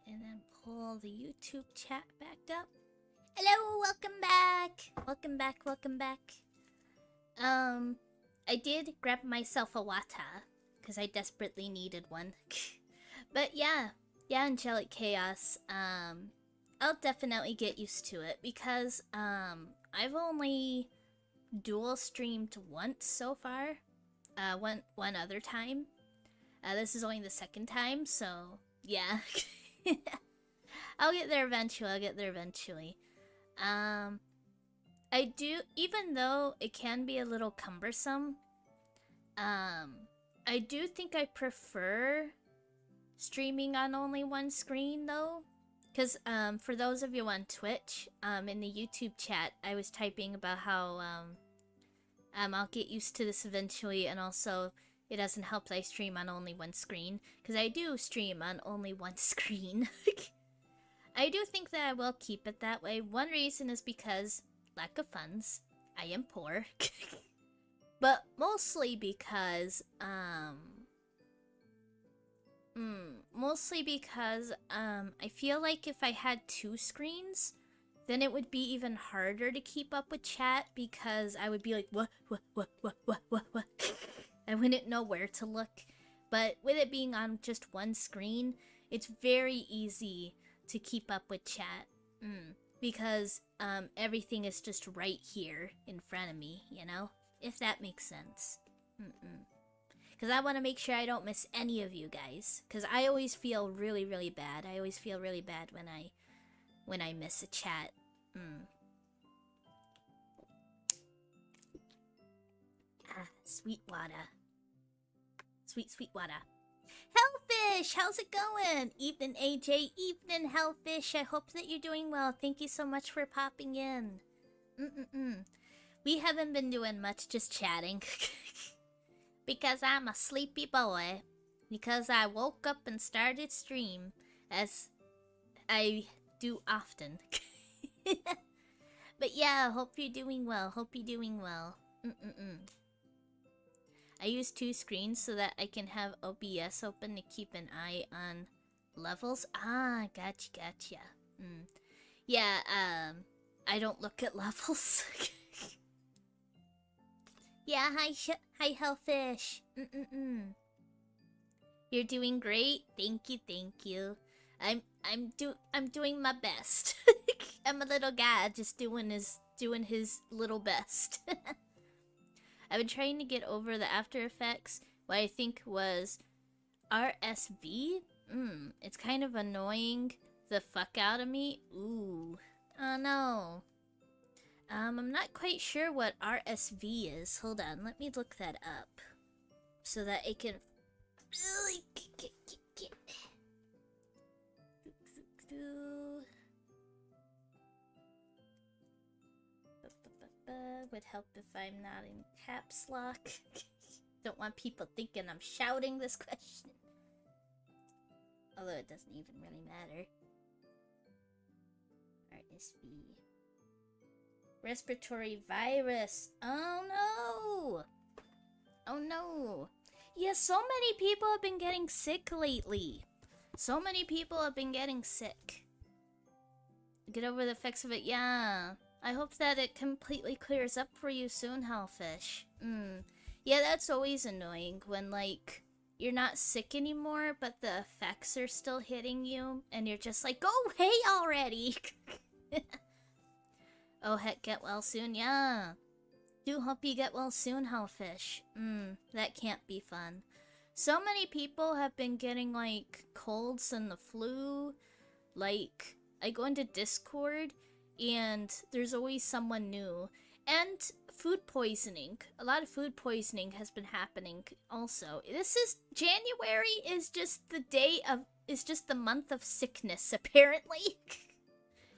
And then pull the YouTube chat back up. Hello, welcome back. Welcome back, welcome back. I did grab myself a wata because I desperately needed one. But yeah, Angelic Chaos. I'll definitely get used to it because I've only dual streamed once so far. One other time. This is only the second time, so yeah. I'll get there eventually. I do, even though it can be a little cumbersome, I do think I prefer streaming on only one screen though. Because for those of you on Twitch, in the YouTube chat, I was typing about how I'll get used to this eventually, and also it doesn't help that I stream on only one screen. Because I do stream on only one screen. I do think that I will keep it that way. One reason is because lack of funds. I am poor. But mostly because, I feel like if I had two screens, then it would be even harder to keep up with chat because I would be like, what? I wouldn't know where to look. But with it being on just one screen, it's very easy to keep up with chat. Because everything is just right here in front of me, you know? If that makes sense. Because I want to make sure I don't miss any of you guys. Because I always feel really, really bad. I always feel really bad when I miss a chat. Sweet water. Sweet water. Hellfish, how's it going? Evening, AJ. Evening, Hellfish. I hope that you're doing well. Thank you so much for popping in. We haven't been doing much, just chatting. Because I'm a sleepy boy. Because I woke up and started stream, as I do often. But yeah, hope you're doing well. I use two screens so that I can have OBS open to keep an eye on levels. Ah, gotcha. Yeah, I don't look at levels. Yeah, hi Hellfish. You're doing great. Thank you. I'm doing my best. I'm a little guy just doing his little best. I've been trying to get over the After Effects, what I think was RSV. It's kind of annoying the fuck out of me. Ooh. Oh no. I'm not quite sure what RSV is. Hold on, let me look that up. So that I can really get. Would help if I'm not in caps lock. Don't want people thinking I'm shouting this question. Although it doesn't even really matter. RSV. Respiratory virus. Oh no. Yeah, so many people have been getting sick lately. Get over the effects of it, yeah. I hope that it completely clears up for you soon, Hellfish. Yeah, that's always annoying when, like, you're not sick anymore, but the effects are still hitting you, and you're just like, go away already! Oh, heck, get well soon, yeah. Do hope you get well soon, Hellfish. That can't be fun. So many people have been getting, like, colds and the flu. Like, I go into Discord, and there's always someone new. And food poisoning. A lot of food poisoning has been happening also. January is just the month of sickness, apparently.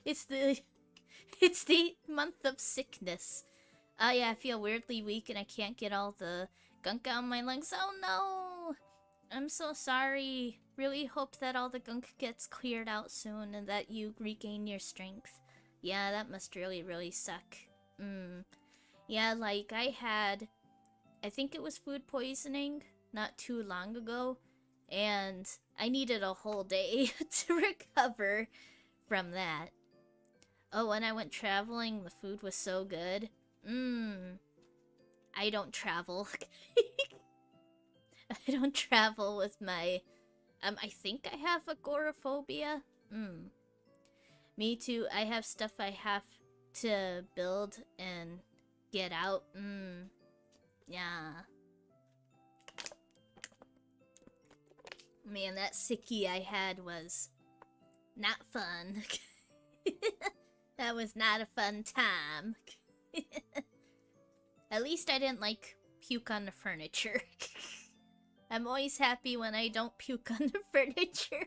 It's the month of sickness. Yeah, I feel weirdly weak and I can't get all the gunk out of my lungs. Oh no! I'm so sorry. Really hope that all the gunk gets cleared out soon and that you regain your strength. Yeah, that must really, really suck. Yeah, like, I think it was food poisoning not too long ago, and I needed a whole day to recover from that. Oh, when I went traveling, the food was so good. I don't travel. I don't travel with my... I think I have agoraphobia. Me too. I have stuff I have to build and get out. Yeah. Man, that sickie I had was not fun. That was not a fun time. At least I didn't, like, puke on the furniture. I'm always happy when I don't puke on the furniture.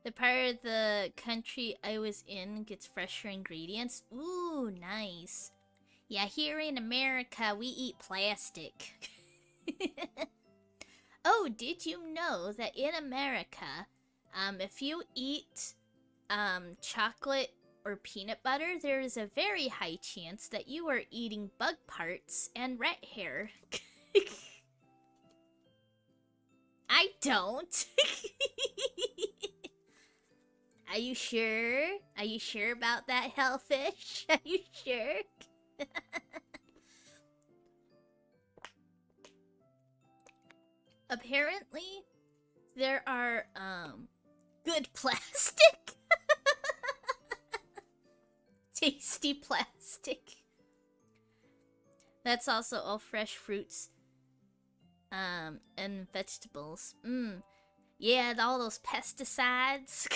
The part of the country I was in gets fresher ingredients. Ooh, nice. Yeah, here in America, we eat plastic. Oh, did you know that in America, if you eat chocolate or peanut butter, there is a very high chance that you are eating bug parts and rat hair. I don't. Are you sure? Are you sure about that, Hellfish? Are you sure? Apparently, there are, good plastic. Tasty plastic. That's also all fresh fruits, and vegetables. Yeah, all those pesticides.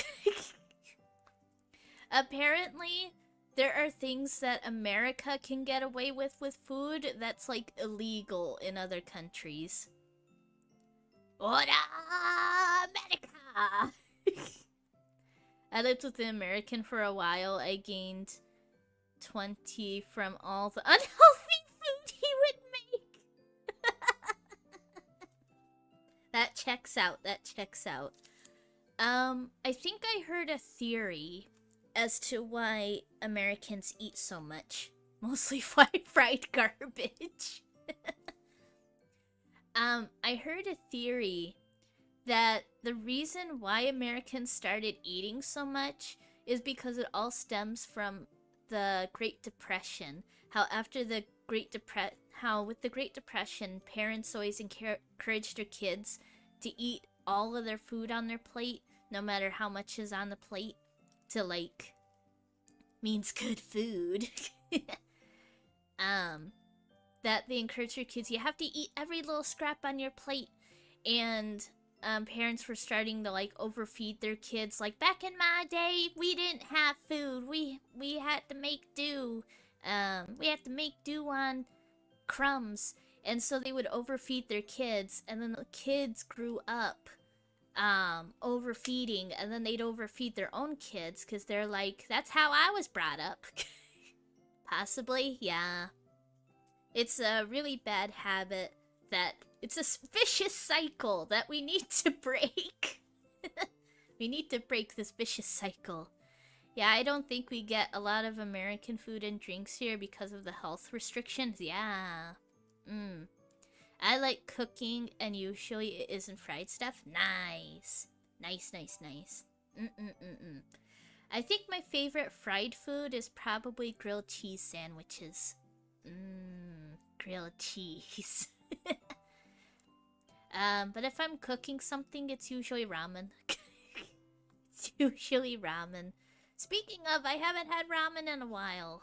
Apparently, there are things that America can get away with food that's, like, illegal in other countries. Ora America! I lived with an American for a while. I gained 20 from all the unhealthy food he would make. That checks out. That checks out. I think I heard a theory as to why Americans eat so much. Mostly fried garbage. I heard a theory that the reason why Americans started eating so much is because it all stems from the Great Depression. How after the with the Great Depression, parents always encouraged their kids to eat all of their food on their plate, no matter how much is on the plate, to, like, means good food. That they encourage your kids, you have to eat every little scrap on your plate. And parents were starting to, like, overfeed their kids. Like, back in my day, we didn't have food. We had to make do. We had to make do on crumbs. And so they would overfeed their kids, and then the kids grew up overfeeding, and then they'd overfeed their own kids, because they're like, that's how I was brought up. Possibly, yeah. It's a really bad habit that... It's a vicious cycle that we need to break. We need to break this vicious cycle. Yeah, I don't think we get a lot of American food and drinks here because of the health restrictions. Yeah. I like cooking, and usually it isn't fried stuff. Nice. Nice, nice, nice. I think my favorite fried food is probably grilled cheese sandwiches. Grilled cheese. But if I'm cooking something, it's usually ramen. It's usually ramen. Speaking of, I haven't had ramen in a while.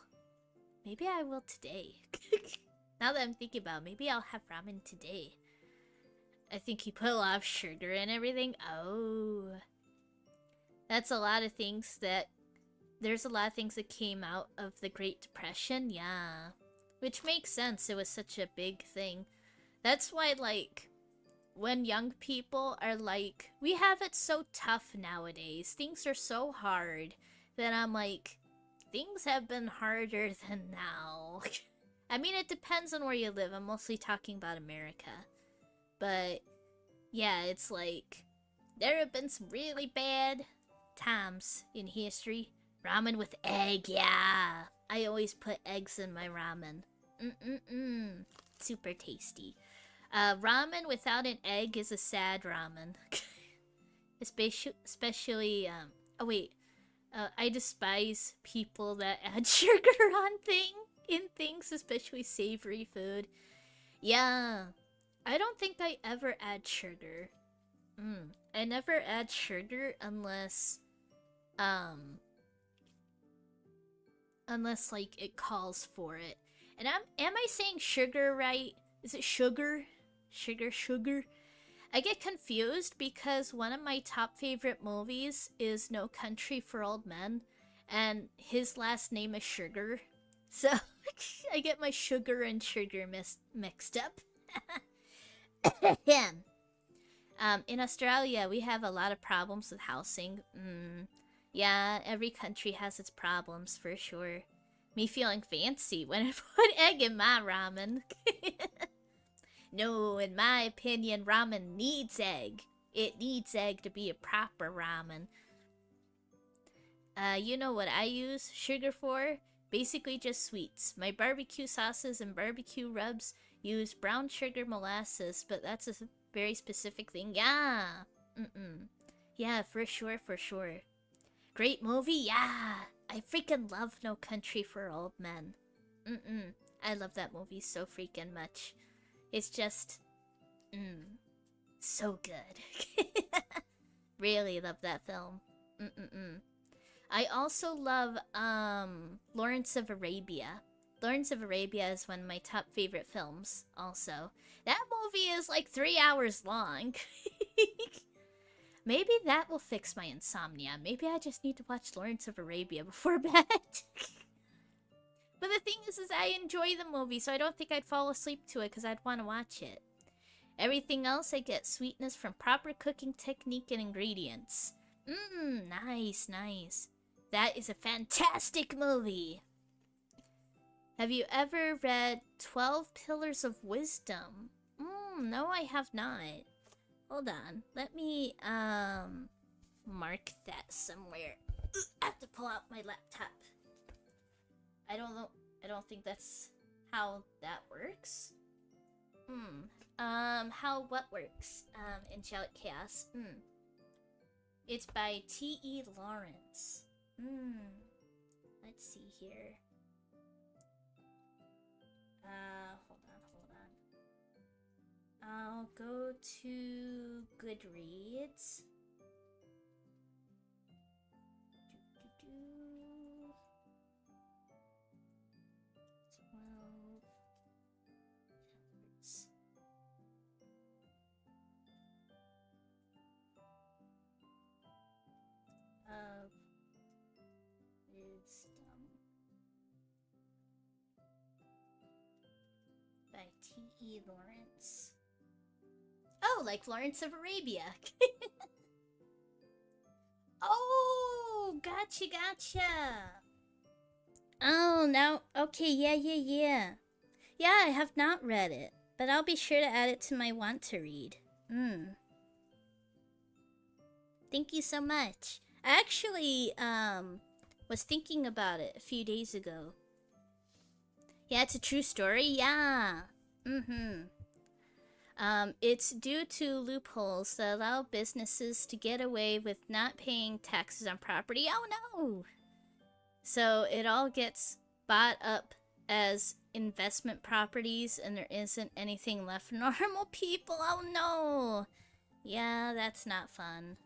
Maybe I will today. Now that I'm thinking about it, maybe I'll have ramen today. I think he put a lot of sugar in everything. Oh. That's a lot of things that... There's a lot of things that came out of the Great Depression, yeah. Which makes sense, it was such a big thing. That's why, like, when young people are like, we have it so tough nowadays, things are so hard, then I'm like, things have been harder than now. I mean, it depends on where you live. I'm mostly talking about America. But, yeah, it's like, there have been some really bad times in history. Ramen with egg, yeah! I always put eggs in my ramen. Super tasty. Ramen without an egg is a sad ramen. especially oh wait, I despise people that add sugar on in things, especially savory food. Yeah, I don't think I ever add sugar. I never add sugar um, unless like it calls for it. And am I saying sugar right? Is it sugar? Sugar? I get confused because one of my top favorite movies is No Country for Old Men, and his last name is Sugar. So I get my sugar and sugar mixed up. In Australia, we have a lot of problems with housing. Yeah, every country has its problems for sure. Me feeling fancy when I put egg in my ramen. No, in my opinion, ramen needs egg. It needs egg to be a proper ramen. You know what I use sugar for? Basically just sweets. My barbecue sauces and barbecue rubs use brown sugar molasses, but that's a very specific thing. Yeah. Yeah, for sure. Great movie? Yeah. I freaking love No Country for Old Men. I love that movie so freaking much. It's just, so good. Really love that film. I also love, Lawrence of Arabia. Lawrence of Arabia is one of my top favorite films, also. That movie is like 3 hours long. Maybe that will fix my insomnia. Maybe I just need to watch Lawrence of Arabia before bed. But the thing is I enjoy the movie, so I don't think I'd fall asleep to it because I'd want to watch it. Everything else, I get sweetness from proper cooking technique and ingredients. Nice. That is a fantastic movie. Have you ever read 12 Pillars of Wisdom? No, I have not. Hold on. Let me, mark that somewhere. I have to pull out my laptop. I don't know. I don't think that's how that works. What works? Angelic Chaos. It's by T.E. Lawrence. Let's see here. Hold on. I'll go to Goodreads. 12 Pillars of Wisdom by T.E. Lawrence. Oh, like Lawrence of Arabia. Oh, gotcha. Oh, now, okay, yeah. Yeah, I have not read it, but I'll be sure to add it to my want to read. Thank you so much. I actually, was thinking about it a few days ago. Yeah, it's a true story? Yeah. It's due to loopholes that allow businesses to get away with not paying taxes on property. Oh no! So it all gets bought up as investment properties and there isn't anything left for normal people. Oh no! Yeah, that's not fun.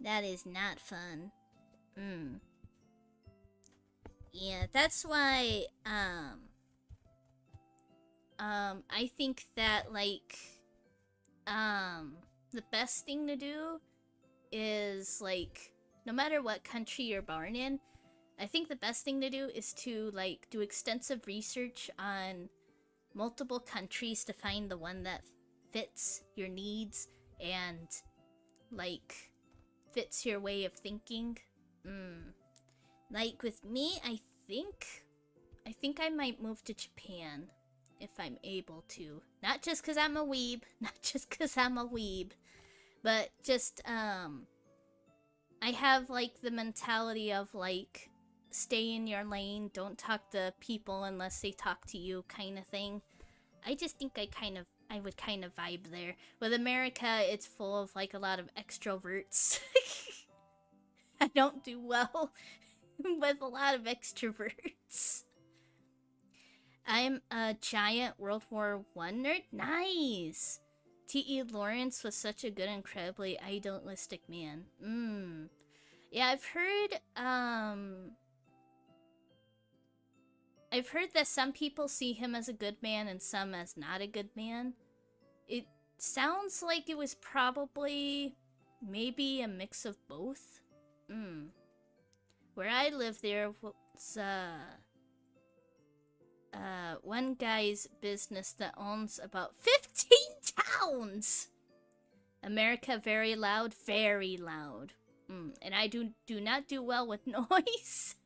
That is not fun. Yeah, that's why, I think that, like, the best thing to do is, like, no matter what country you're born in, I think the best thing to do is to, like, do extensive research on multiple countries to find the one that fits your needs and, like, fits your way of thinking. Like, with me, I think I might move to Japan. If I'm able to. Not just because I'm a weeb. But just, I have, like, the mentality of, like, stay in your lane, don't talk to people unless they talk to you kind of thing. I just think I I would kind of vibe there. With America, it's full of like a lot of extroverts. I don't do well with a lot of extroverts. I'm a giant World War One nerd. Nice. T.E. Lawrence was such a good, incredibly idealistic man. Yeah, I've heard that some people see him as a good man and some as not a good man. It sounds like it was probably maybe a mix of both. Where I live, there was one guy's business that owns about 15 towns. America, very loud, very loud. And I do not do well with noise.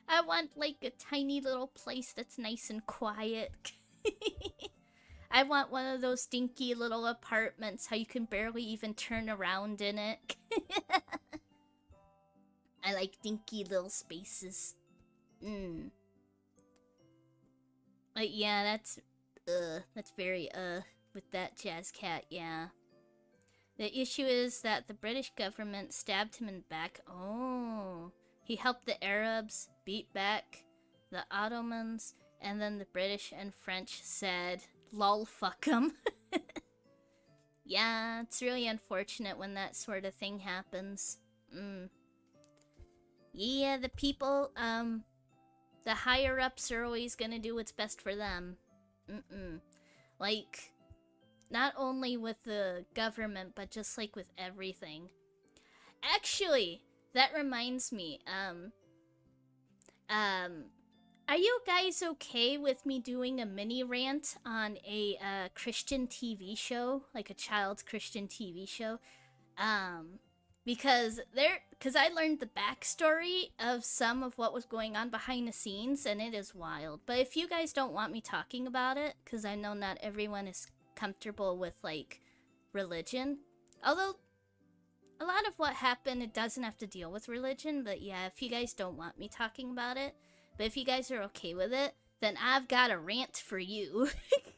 I want like a tiny little place that's nice and quiet. I want one of those stinky little apartments how you can barely even turn around in it. I like dinky little spaces. But yeah, that's very with that jazz cat, yeah. The issue is that the British government stabbed him in the back. Oh. He helped the Arabs beat back the Ottomans, and then the British and French said, lol, fuck 'em. Yeah, it's really unfortunate when that sort of thing happens. Yeah, the people, the higher-ups are always gonna do what's best for them. Like, not only with the government, but just like with everything. Actually, that reminds me, are you guys okay with me doing a mini rant on a Christian TV show, like a child's Christian TV show? Because I learned the backstory of some of what was going on behind the scenes, and it is wild. But if you guys don't want me talking about it, because I know not everyone is comfortable with like religion, although a lot of what happened, it doesn't have to deal with religion, but yeah, if you guys don't want me talking about it, but if you guys are okay with it, then I've got a rant for you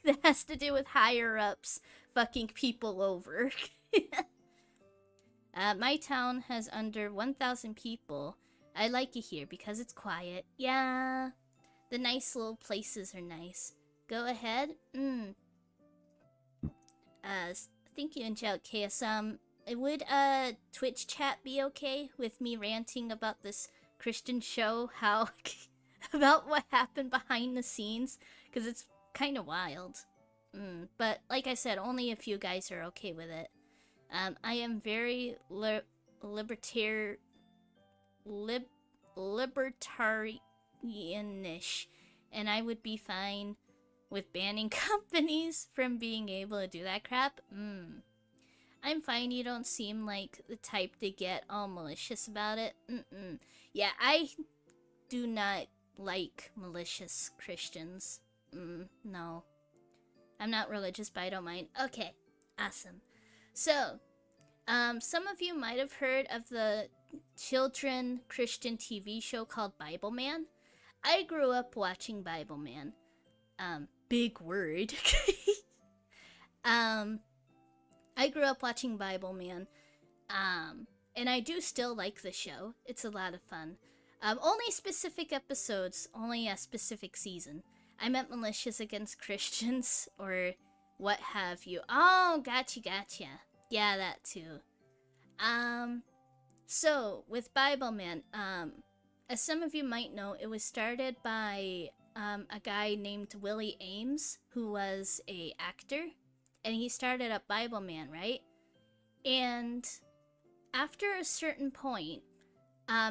that has to do with higher-ups fucking people over. My town has under 1,000 people. I like it here because it's quiet. Yeah, the nice little places are nice. Go ahead. Thank you, Angelic Chaos. Would Twitch chat be okay with me ranting about this Christian show? How about what happened behind the scenes? Because it's kind of wild. But like I said, only if you guys are okay with it. I am very libertarianish, and I would be fine with banning companies from being able to do that crap. I'm fine, you don't seem like the type to get all malicious about it. Yeah, I do not like malicious Christians. No. I'm not religious, but I don't mind. Okay, awesome. So, some of you might have heard of the children Christian TV show called Bible Man. I grew up watching Bible Man. Big word. I grew up watching Bible Man, and I do still like the show. It's a lot of fun. Only specific episodes, only a specific season. I meant malicious against Christians, or what have you. Oh, gotcha. Yeah, that too. So, with Bible Man, as some of you might know, it was started by, a guy named Willie Ames, who was a actor. And he started up Bible Man, right? And after a certain point,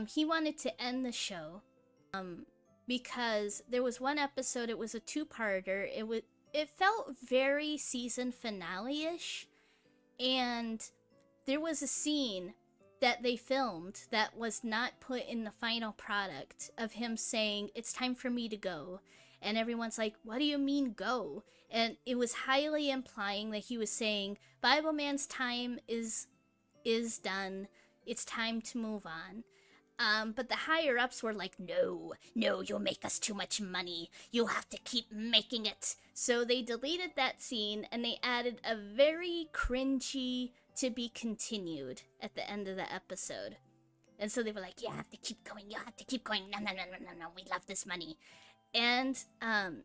he wanted to end the show, because there was one episode, it was a two-parter, it felt very season finale-ish, and there was a scene that they filmed that was not put in the final product of him saying, "It's time for me to go." And everyone's like, "What do you mean go?" And it was highly implying that he was saying, Bible Man's time is done. It's time to move on. But the higher ups were like, no, you'll make us too much money. You'll have to keep making it. So they deleted that scene and they added a very cringy to be continued at the end of the episode. And so they were like, you have to keep going, you have to keep going. No, we love this money. And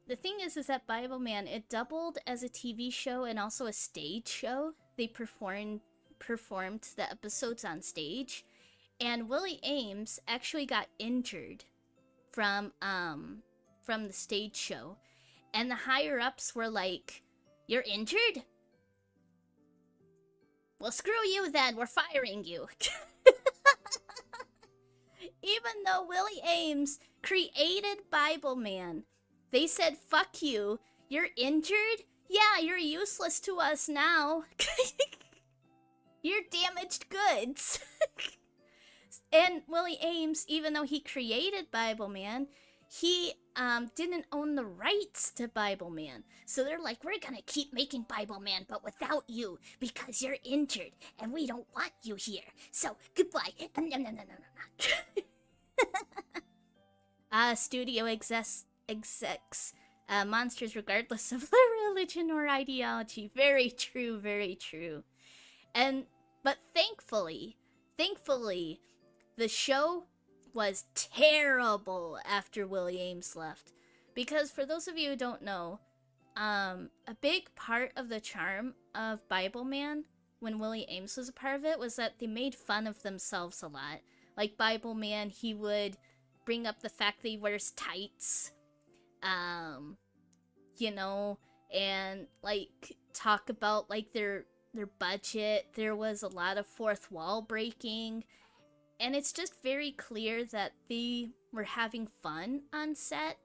the thing is that Bible Man, it doubled as a TV show and also a stage show. They performed the episodes on stage. And Willie Ames actually got injured from the stage show. And the higher ups were like, you're injured? Well, screw you then, we're firing you. Even though Willie Ames created Bible Man, they said, fuck you, you're injured? Yeah, you're useless to us now. You're damaged goods. And Willie Ames, even though he created Bible Man, he didn't own the rights to Bible Man. So they're like, we're gonna keep making Bible Man, but without you, because you're injured, and we don't want you here. So, goodbye. Studio execs, monsters regardless of their religion or ideology. Very true, very true. But thankfully, the show was terrible after Willie Ames left. Because for those of you who don't know, a big part of the charm of Bible Man, when Willie Ames was a part of it, was that they made fun of themselves a lot. Like Bible Man, he would bring up the fact that he wears tights, you know, and like talk about like their budget. There was a lot of fourth wall breaking, and it's just very clear that they were having fun on set.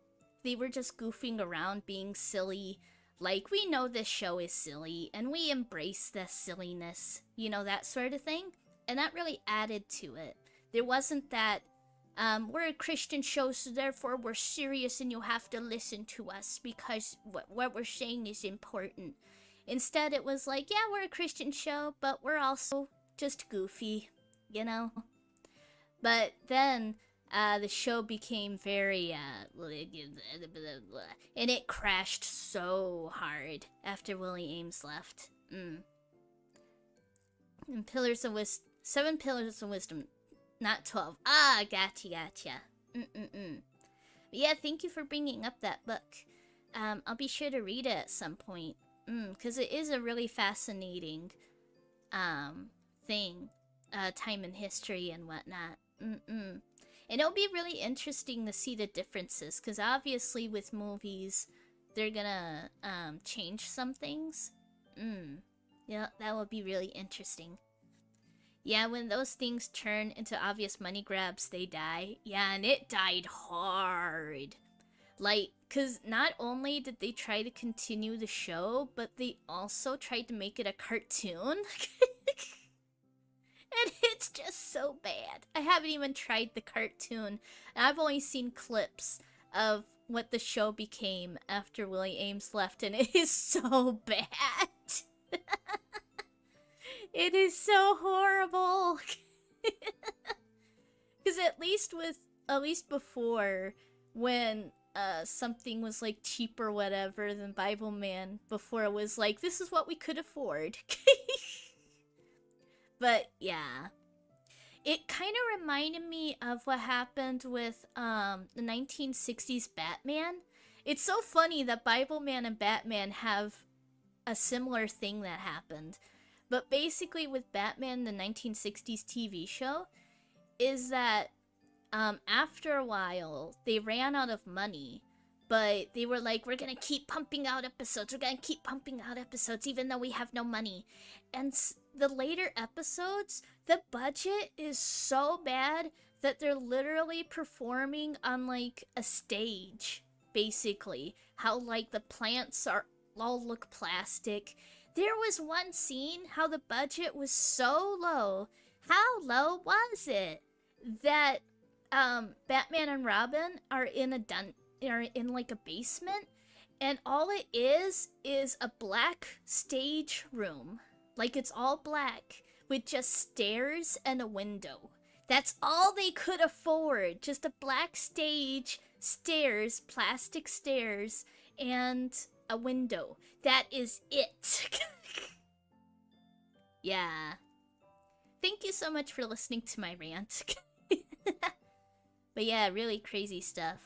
They were just goofing around, being silly. Like, we know this show is silly, and we embrace the silliness, you know, that sort of thing. And that really added to it. There wasn't that, we're a Christian show, so therefore we're serious and you'll have to listen to us because what we're saying is important. Instead, it was like, yeah, we're a Christian show, but we're also just goofy, you know? But then, the show became very, and it crashed so hard after Willie Ames left. And Pillars of Wisdom, 7 Pillars of Wisdom, not 12. Ah, gotcha. But yeah, thank you for bringing up that book. I'll be sure to read it at some point. Because it is a really fascinating, thing. Time in history and whatnot. And it'll be really interesting to see the differences, because obviously with movies, they're gonna, change some things. Yeah, that will be really interesting. Yeah, when those things turn into obvious money grabs, they die. Yeah, and it died hard. Like, because not only did they try to continue the show, but they also tried to make it a cartoon. And it's just so bad. I haven't even tried the cartoon. I've only seen clips of what the show became after Willie Ames left, and it is so bad. It is so horrible. Because at least before, when something was like cheap or whatever than Bible Man, before it was like, this is what we could afford. But yeah, it kind of reminded me of what happened with the 1960s Batman. It's so funny that Bible Man and Batman have a similar thing that happened. But basically with Batman, the 1960s TV show, is that after a while, they ran out of money. But they were like, we're gonna keep pumping out episodes. We're gonna keep pumping out episodes even though we have no money. And the later episodes, the budget is so bad that they're literally performing on like a stage, basically. How like the plants all look plastic. There was one scene how the budget was so low. How low was it? That Batman and Robin are in like a basement, and all it is a black stage room. Like, it's all black with just stairs and a window. That's all they could afford. Just a black stage, stairs, plastic stairs, and a window. That is it. Yeah. Thank you so much for listening to my rant. But yeah, really crazy stuff.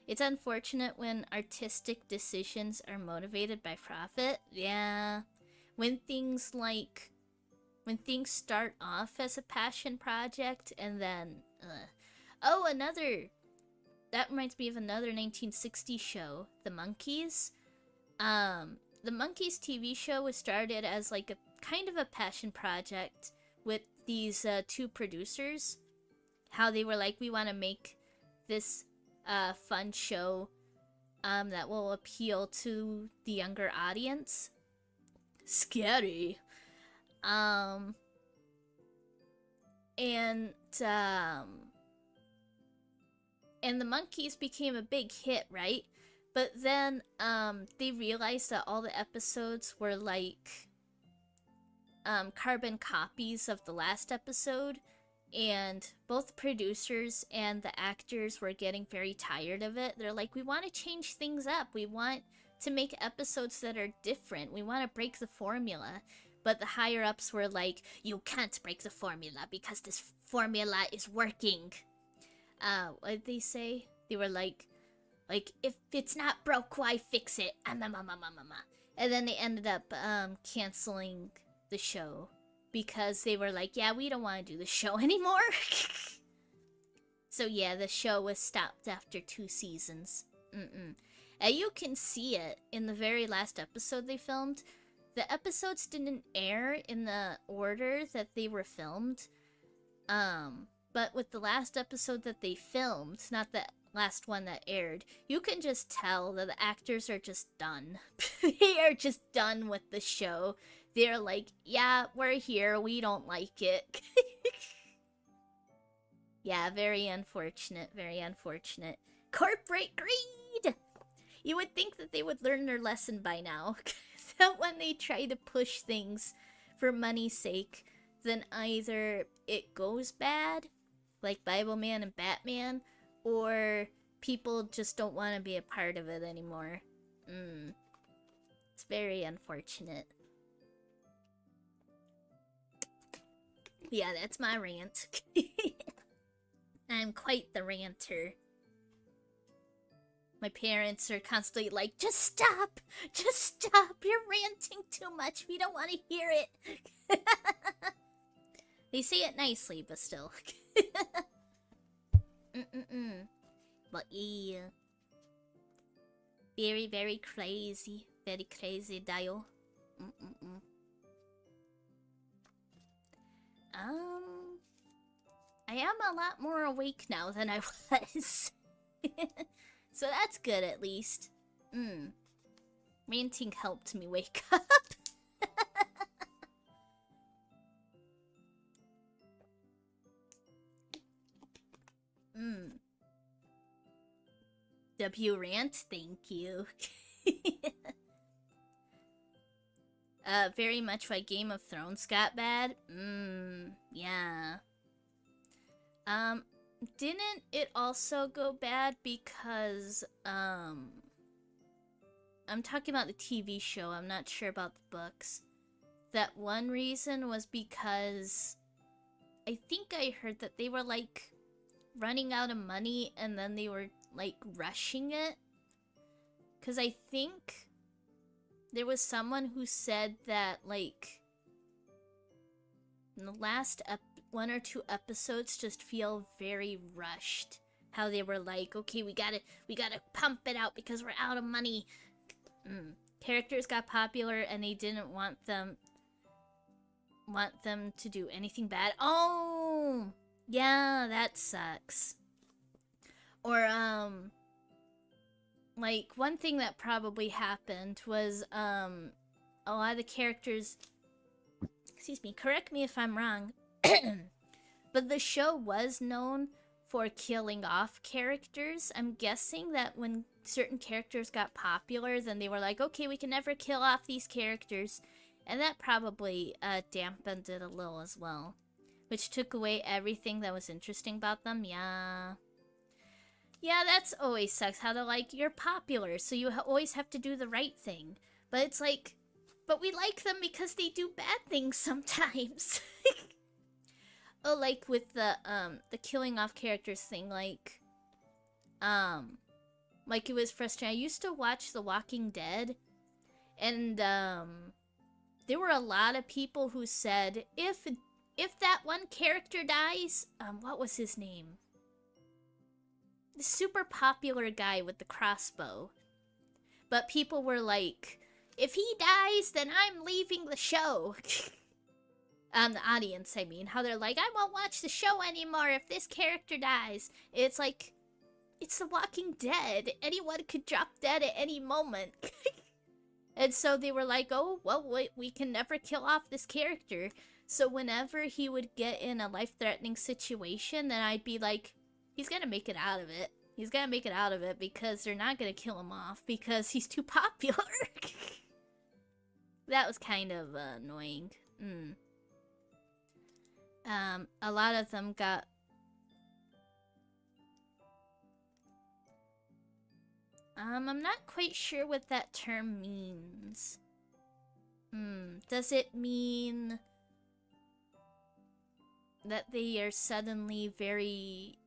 It's unfortunate when artistic decisions are motivated by profit. Yeah. When things start off as a passion project and then oh, that reminds me of another 1960s show, The Monkees. The Monkees TV show was started as like a kind of a passion project with these two producers. How they were like, we want to make this fun show that will appeal to the younger audience. Scary. And the Monkees became a big hit, right? But then they realized that all the episodes were like carbon copies of the last episode, and both producers and the actors were getting very tired of it. They're like, we want to change things up. We want to make episodes that are different. We want to break the formula. But the higher-ups were like, you can't break the formula because this formula is working. What did they say? They were like, if it's not broke, why fix it? And then they ended up canceling the show because they were like, yeah, we don't want to do the show anymore. So yeah, the show was stopped after 2 seasons. And you can see it in the very last episode they filmed. The episodes didn't air in the order that they were filmed. But with the last episode that they filmed, not the last one that aired, you can just tell that the actors are just done. They are just done with the show. They're like, yeah, we're here, we don't like it. Yeah, very unfortunate, very unfortunate. Corporate greed! You would think that they would learn their lesson by now. That when they try to push things for money's sake, then either it goes bad, like Bible Man and Batman, or people just don't want to be a part of it anymore. It's very unfortunate. Yeah, that's my rant. I'm quite the ranter. My parents are constantly like, just stop! Just stop! You're ranting too much! We don't want to hear it! They say it nicely, but still. But yeah. Very, very crazy. Very crazy, Dio. I am a lot more awake now than I was. So that's good, at least. Ranting helped me wake up. W rant, thank you. Very much why Game of Thrones got bad. Yeah. Didn't it also go bad because, I'm talking about the TV show, I'm not sure about the books. That one reason was because I think I heard that they were, like, running out of money and then they were, like, rushing it. Because I think there was someone who said that, like, in the last 1 or 2 episodes just feel very rushed. How they were like, okay, we gotta pump it out because we're out of money. Characters got popular and they didn't want them to do anything bad. Oh, yeah, that sucks. Or like one thing that probably happened was a lot of the characters, excuse me, correct me if I'm wrong. But the show was known for killing off characters. I'm guessing that when certain characters got popular, then they were like, okay, we can never kill off these characters. And that probably dampened it a little as well. which took away everything that was interesting about them. Yeah. Yeah, that's always sucks. How they're like, you're popular, so you always have to do the right thing. But it's like, but we like them because they do bad things sometimes. Oh, like with the killing off characters thing, like it was frustrating. I used to watch The Walking Dead, and there were a lot of people who said if that one character dies, what was his name? The super popular guy with the crossbow. But people were like, if he dies, then I'm leaving the show. The audience, I mean. How they're like, I won't watch the show anymore if this character dies. It's like, it's The Walking Dead. Anyone could drop dead at any moment. And so they were like, oh, well, we can never kill off this character. So whenever he would get in a life-threatening situation, then I'd be like, he's gonna make it out of it. He's gonna make it out of it because they're not gonna kill him off because he's too popular. That was kind of annoying. A lot of them got... I'm not quite sure what that term means. Does it mean that they are suddenly very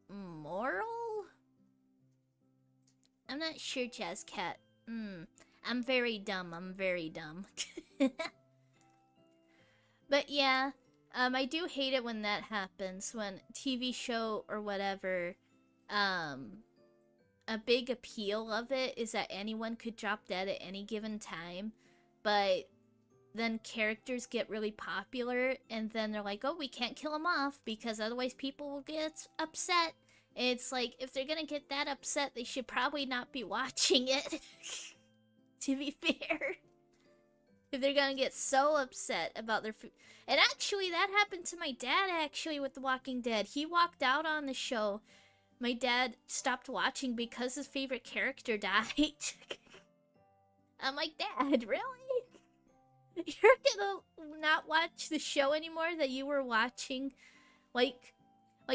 moral? I'm not sure, Jazzcat. I'm very dumb. I'm very dumb. But yeah, I do hate it when that happens, when TV show or whatever, a big appeal of it is that anyone could drop dead at any given time, but then characters get really popular, and then they're like, oh, we can't kill them off, because otherwise people will get upset. It's like, if they're gonna get that upset, they should probably not be watching it. To be fair. If they're gonna get so upset about their food. And actually, that happened to my dad, actually, with The Walking Dead. He walked out on the show. My dad stopped watching because his favorite character died. I'm like, Dad, really? You're gonna not watch the show anymore that you were watching? Like,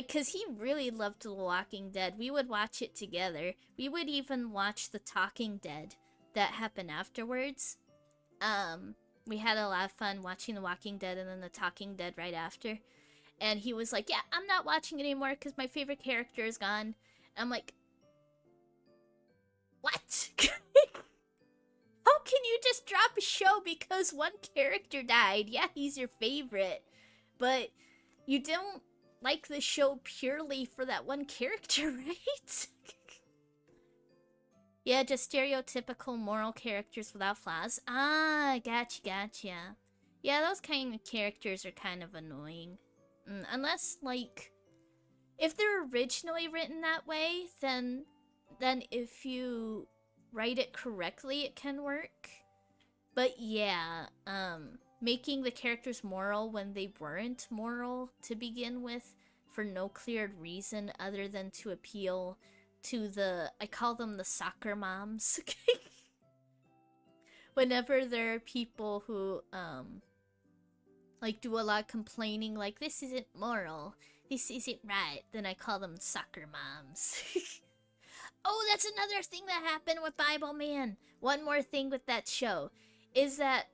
cause he really loved The Walking Dead. We would watch it together. We would even watch The Talking Dead that happened afterwards. We had a lot of fun watching The Walking Dead and then The Talking Dead right after. And he was like, yeah, I'm not watching it anymore because my favorite character is gone. And I'm like, what? How can you just drop a show because one character died? Yeah, he's your favorite. But you don't like the show purely for that one character, right? Yeah, just stereotypical moral characters without flaws. Ah, gotcha. Yeah, those kind of characters are kind of annoying. Unless, like, if they're originally written that way, then if you write it correctly, it can work. But yeah, making the characters moral when they weren't moral to begin with, for no clear reason other than to appeal to the, I call them the soccer moms. Whenever there are people who, like, do a lot of complaining, like, this isn't moral, this isn't right, then I call them soccer moms. Oh, that's another thing that happened with Bible Man. One more thing with that show is that,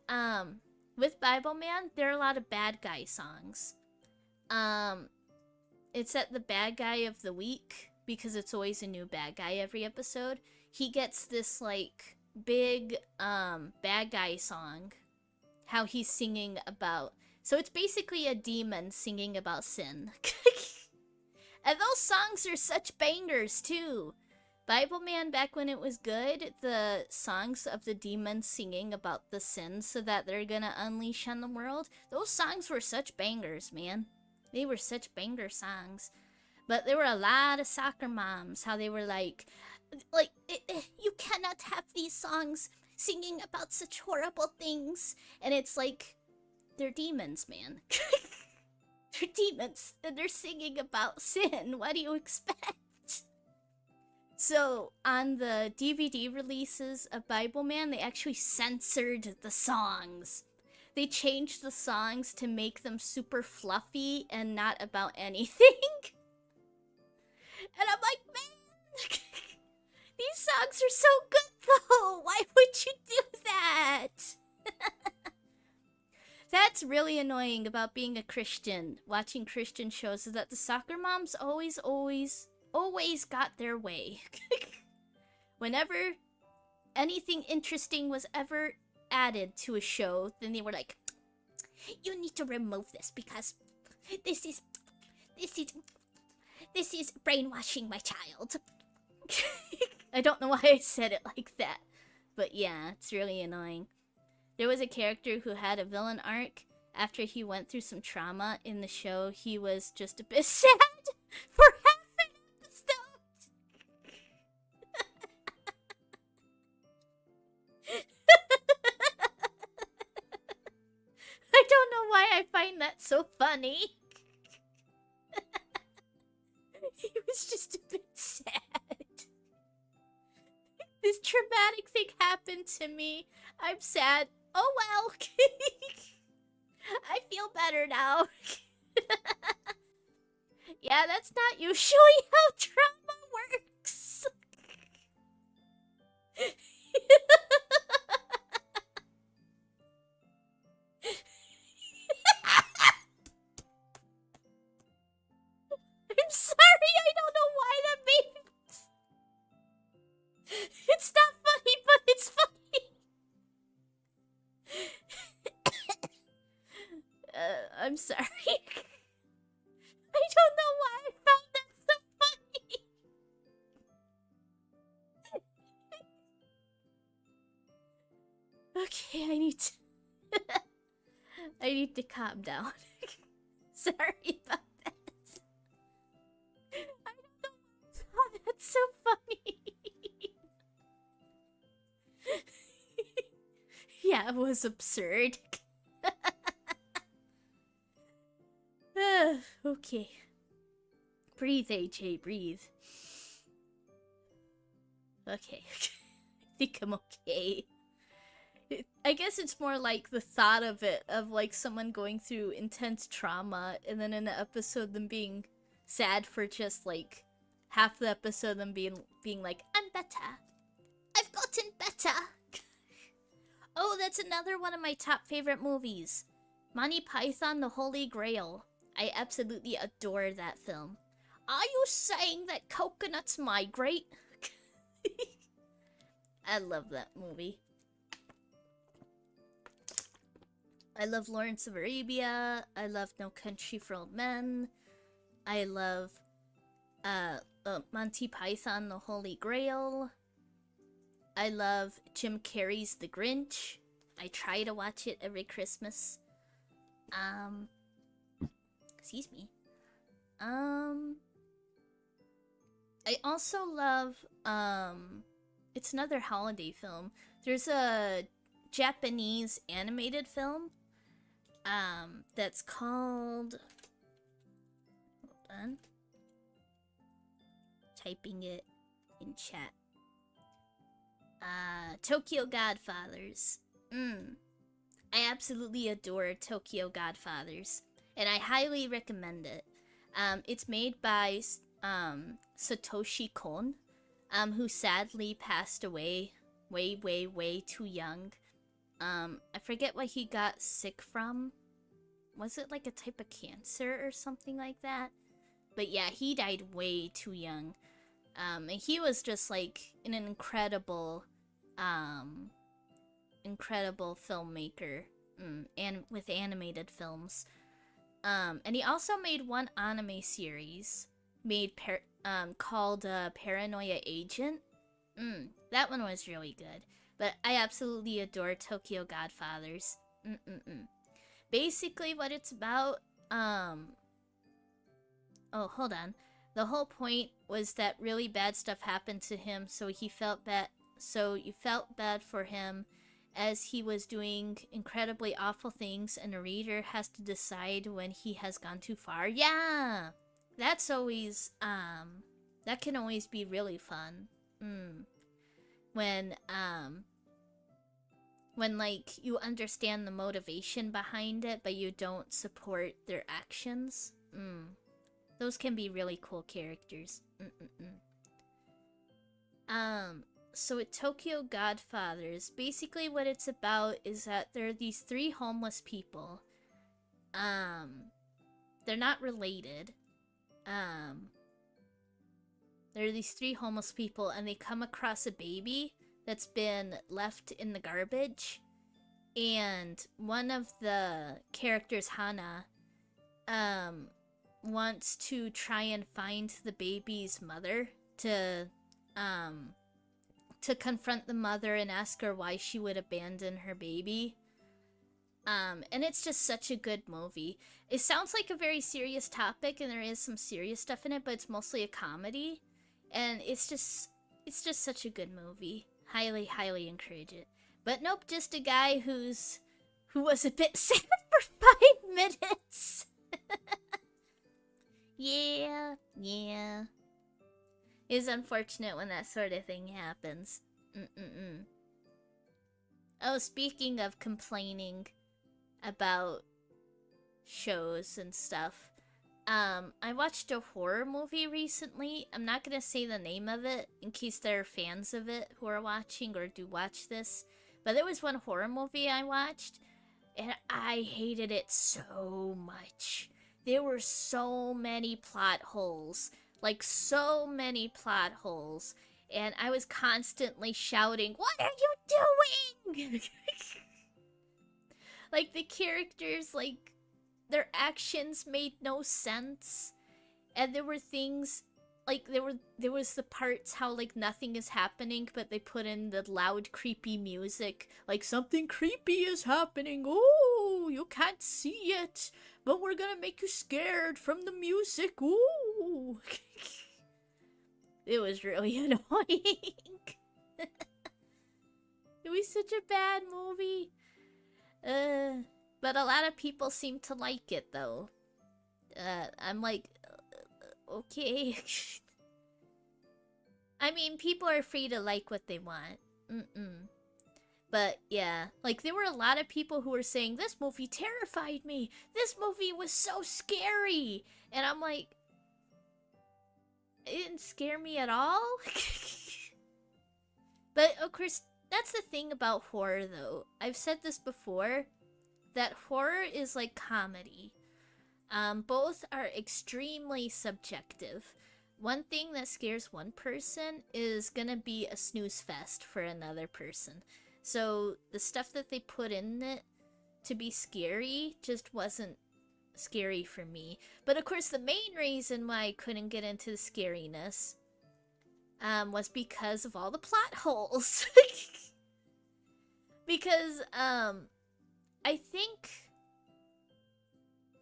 with Bible Man, there are a lot of bad guy songs. It's that the bad guy of the week, because it's always a new bad guy every episode, he gets this, like, big, bad guy song. How he's singing about... So it's basically a demon singing about sin. And those songs are such bangers, too. Bible Man, back when it was good, the songs of the demons singing about the sins so that they're gonna unleash on the world, those songs were such bangers, man. They were such banger songs. But there were a lot of soccer moms, how they were like, you cannot have these songs singing about such horrible things. And it's like, they're demons, man. They're demons, and they're singing about sin. What do you expect? So, on the DVD releases of Bible Man, they actually censored the songs. they changed the songs to make them super fluffy and not about anything. And I'm like, man, these songs are so good though. Why would you do that? That's really annoying about being a Christian, watching Christian shows, is that the soccer moms always got their way. Whenever anything interesting was ever added to a show, then they were like, you need to remove this because this is brainwashing my child. I don't know why I said it like that, but yeah, it's really annoying. There was a character who had a villain arc. After he went through some trauma in the show, he was just a bit sad for half an episode. I don't know why I find that so funny. He was just a bit sad. This traumatic thing happened to me. I'm sad. Oh well. I feel better now. Yeah, that's not usually how trauma works. I'm sorry, I don't know why that made it. It's not funny, but it's funny. I'm sorry. I don't know why I found that so funny. Okay, I need to calm down. Sorry about that. I don't know why I found that so funny. Yeah, it was absurd. Okay. Breathe, AJ, breathe. Okay. I think I'm okay. I guess it's more like the thought of it, of like someone going through intense trauma, and then in the episode them being sad for just like half the episode, them being like, I'm better. I've gotten better. Oh, that's another one of my top favorite movies. Monty Python, The Holy Grail. I absolutely adore that film. Are you saying that coconuts migrate? I love that movie. I love Lawrence of Arabia. I love No Country for Old Men. I love Monty Python, The Holy Grail. I love Jim Carrey's The Grinch. I try to watch it every Christmas. Excuse me. I also love, it's another holiday film. There's a Japanese animated film, that's called, hold on, typing it in chat. Tokyo Godfathers. I absolutely adore Tokyo Godfathers, and I highly recommend it. It's made by Satoshi Kon, who sadly passed away way too young. I forget what he got sick from. Was it like a type of cancer or something like that? But yeah, he died way too young. And he was just like an incredible filmmaker, and with animated films. And he also made one anime series called Paranoia Agent. That one was really good. But I absolutely adore Tokyo Godfathers. Basically what it's about, oh, hold on. The whole point was that really bad stuff happened to him, so he felt bad. So you felt bad for him as he was doing incredibly awful things, and the reader has to decide when he has gone too far. Yeah! That's always, that can always be really fun. When when like you understand the motivation behind it, but you don't support their actions. Those can be really cool characters. So with Tokyo Godfathers, basically what it's about is that there are these three homeless people. They're not related. There are these three homeless people, and they come across a baby that's been left in the garbage. And one of the characters, Hana, wants to try and find the baby's mother to confront the mother and ask her why she would abandon her baby. And it's just such a good movie. It sounds like a very serious topic, and there is some serious stuff in it, but it's mostly a comedy. And it's just such a good movie. Highly, highly encourage it. But nope, just a guy who was a bit sad for 5 minutes. Yeah. It's unfortunate when that sort of thing happens. Oh, speaking of complaining about shows and stuff, I watched a horror movie recently. I'm not gonna say the name of it in case there are fans of it who are watching or do watch this, but there was one horror movie I watched, and I hated it so much. There were so many plot holes. Like, so many plot holes. And I was constantly shouting, "What are you doing?" Like, the characters, like, their actions made no sense. And there were things, like, there was the parts how, like, nothing is happening, but they put in the loud, creepy music. Like, something creepy is happening. Oh, you can't see it, but we're gonna make you scared from the music. Ooh. It was really annoying. It was such a bad movie. But a lot of people seem to like it, though. I'm like, okay. I mean, people are free to like what they want. But yeah, like, there were a lot of people who were saying, "This movie terrified me. This movie was so scary." And I'm like, it didn't scare me at all. But of course, that's the thing about horror, though. I've said this before, that horror is like comedy. Both are extremely subjective. One thing that scares one person is gonna be a snooze fest for another person. So the stuff that they put in it to be scary just wasn't scary for me. But of course, the main reason why I couldn't get into the scariness was because of all the plot holes. Because I think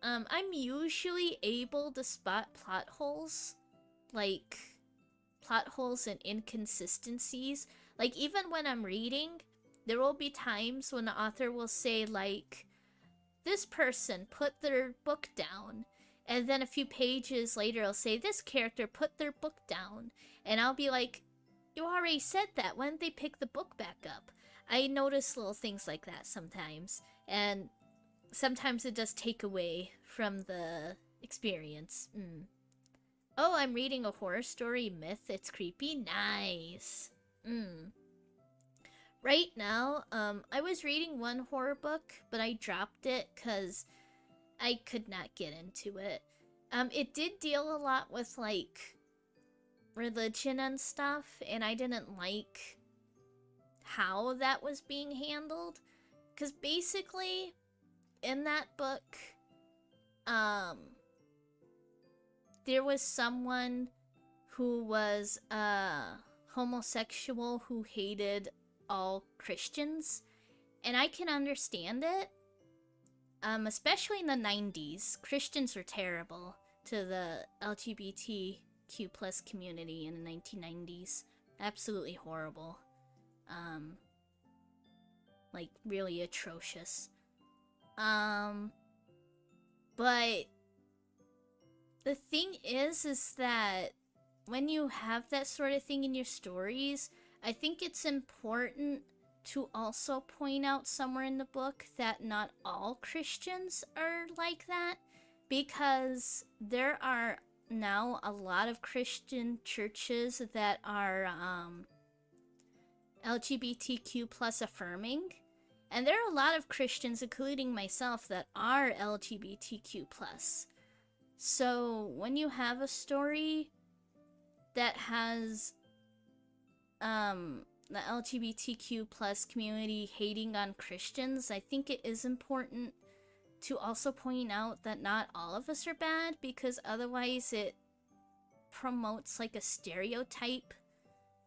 I'm usually able to spot plot holes, like plot holes and inconsistencies. Like, even when I'm reading, there will be times when the author will say, like, this person put their book down, and then a few pages later it'll say, this character put their book down, and I'll be like, you already said that, when did they pick the book back up? I notice little things like that sometimes, and sometimes it does take away from the experience. Oh, I'm reading a horror story, Myth. It's creepy. Nice. Right now, I was reading one horror book, but I dropped it because I could not get into it. It did deal a lot with, like, religion and stuff, and I didn't like how that was being handled. Because basically, in that book, there was someone who was homosexual who hated all Christians, and I can understand it. Especially in the 90s, Christians were terrible to the LGBTQ plus community in the 1990s. Absolutely horrible. Like, really atrocious. But the thing is that when you have that sort of thing in your stories, I think it's important to also point out somewhere in the book that not all Christians are like that, because there are now a lot of Christian churches that are LGBTQ plus affirming. And there are a lot of Christians, including myself, that are LGBTQ plus. So when you have a story that has the LGBTQ plus community hating on Christians, I think it is important to also point out that not all of us are bad, because otherwise it promotes like a stereotype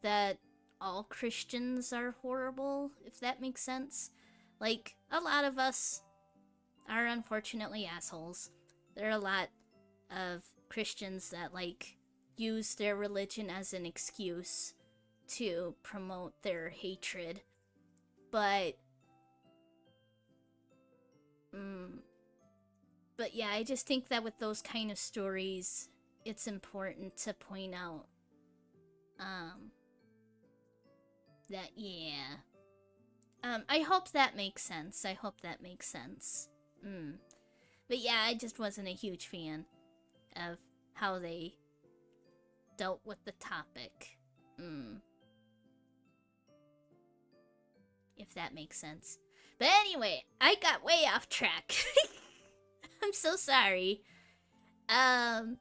that all Christians are horrible, if that makes sense. Like, a lot of us are unfortunately assholes. There are a lot of Christians that, like, use their religion as an excuse to promote their hatred. But yeah, I just think that with those kind of stories, it's important to point out that, yeah. I hope that makes sense. I hope that makes sense. But yeah, I just wasn't a huge fan of how they dealt with the topic. If that makes sense. But anyway, I got way off track. I'm so sorry. So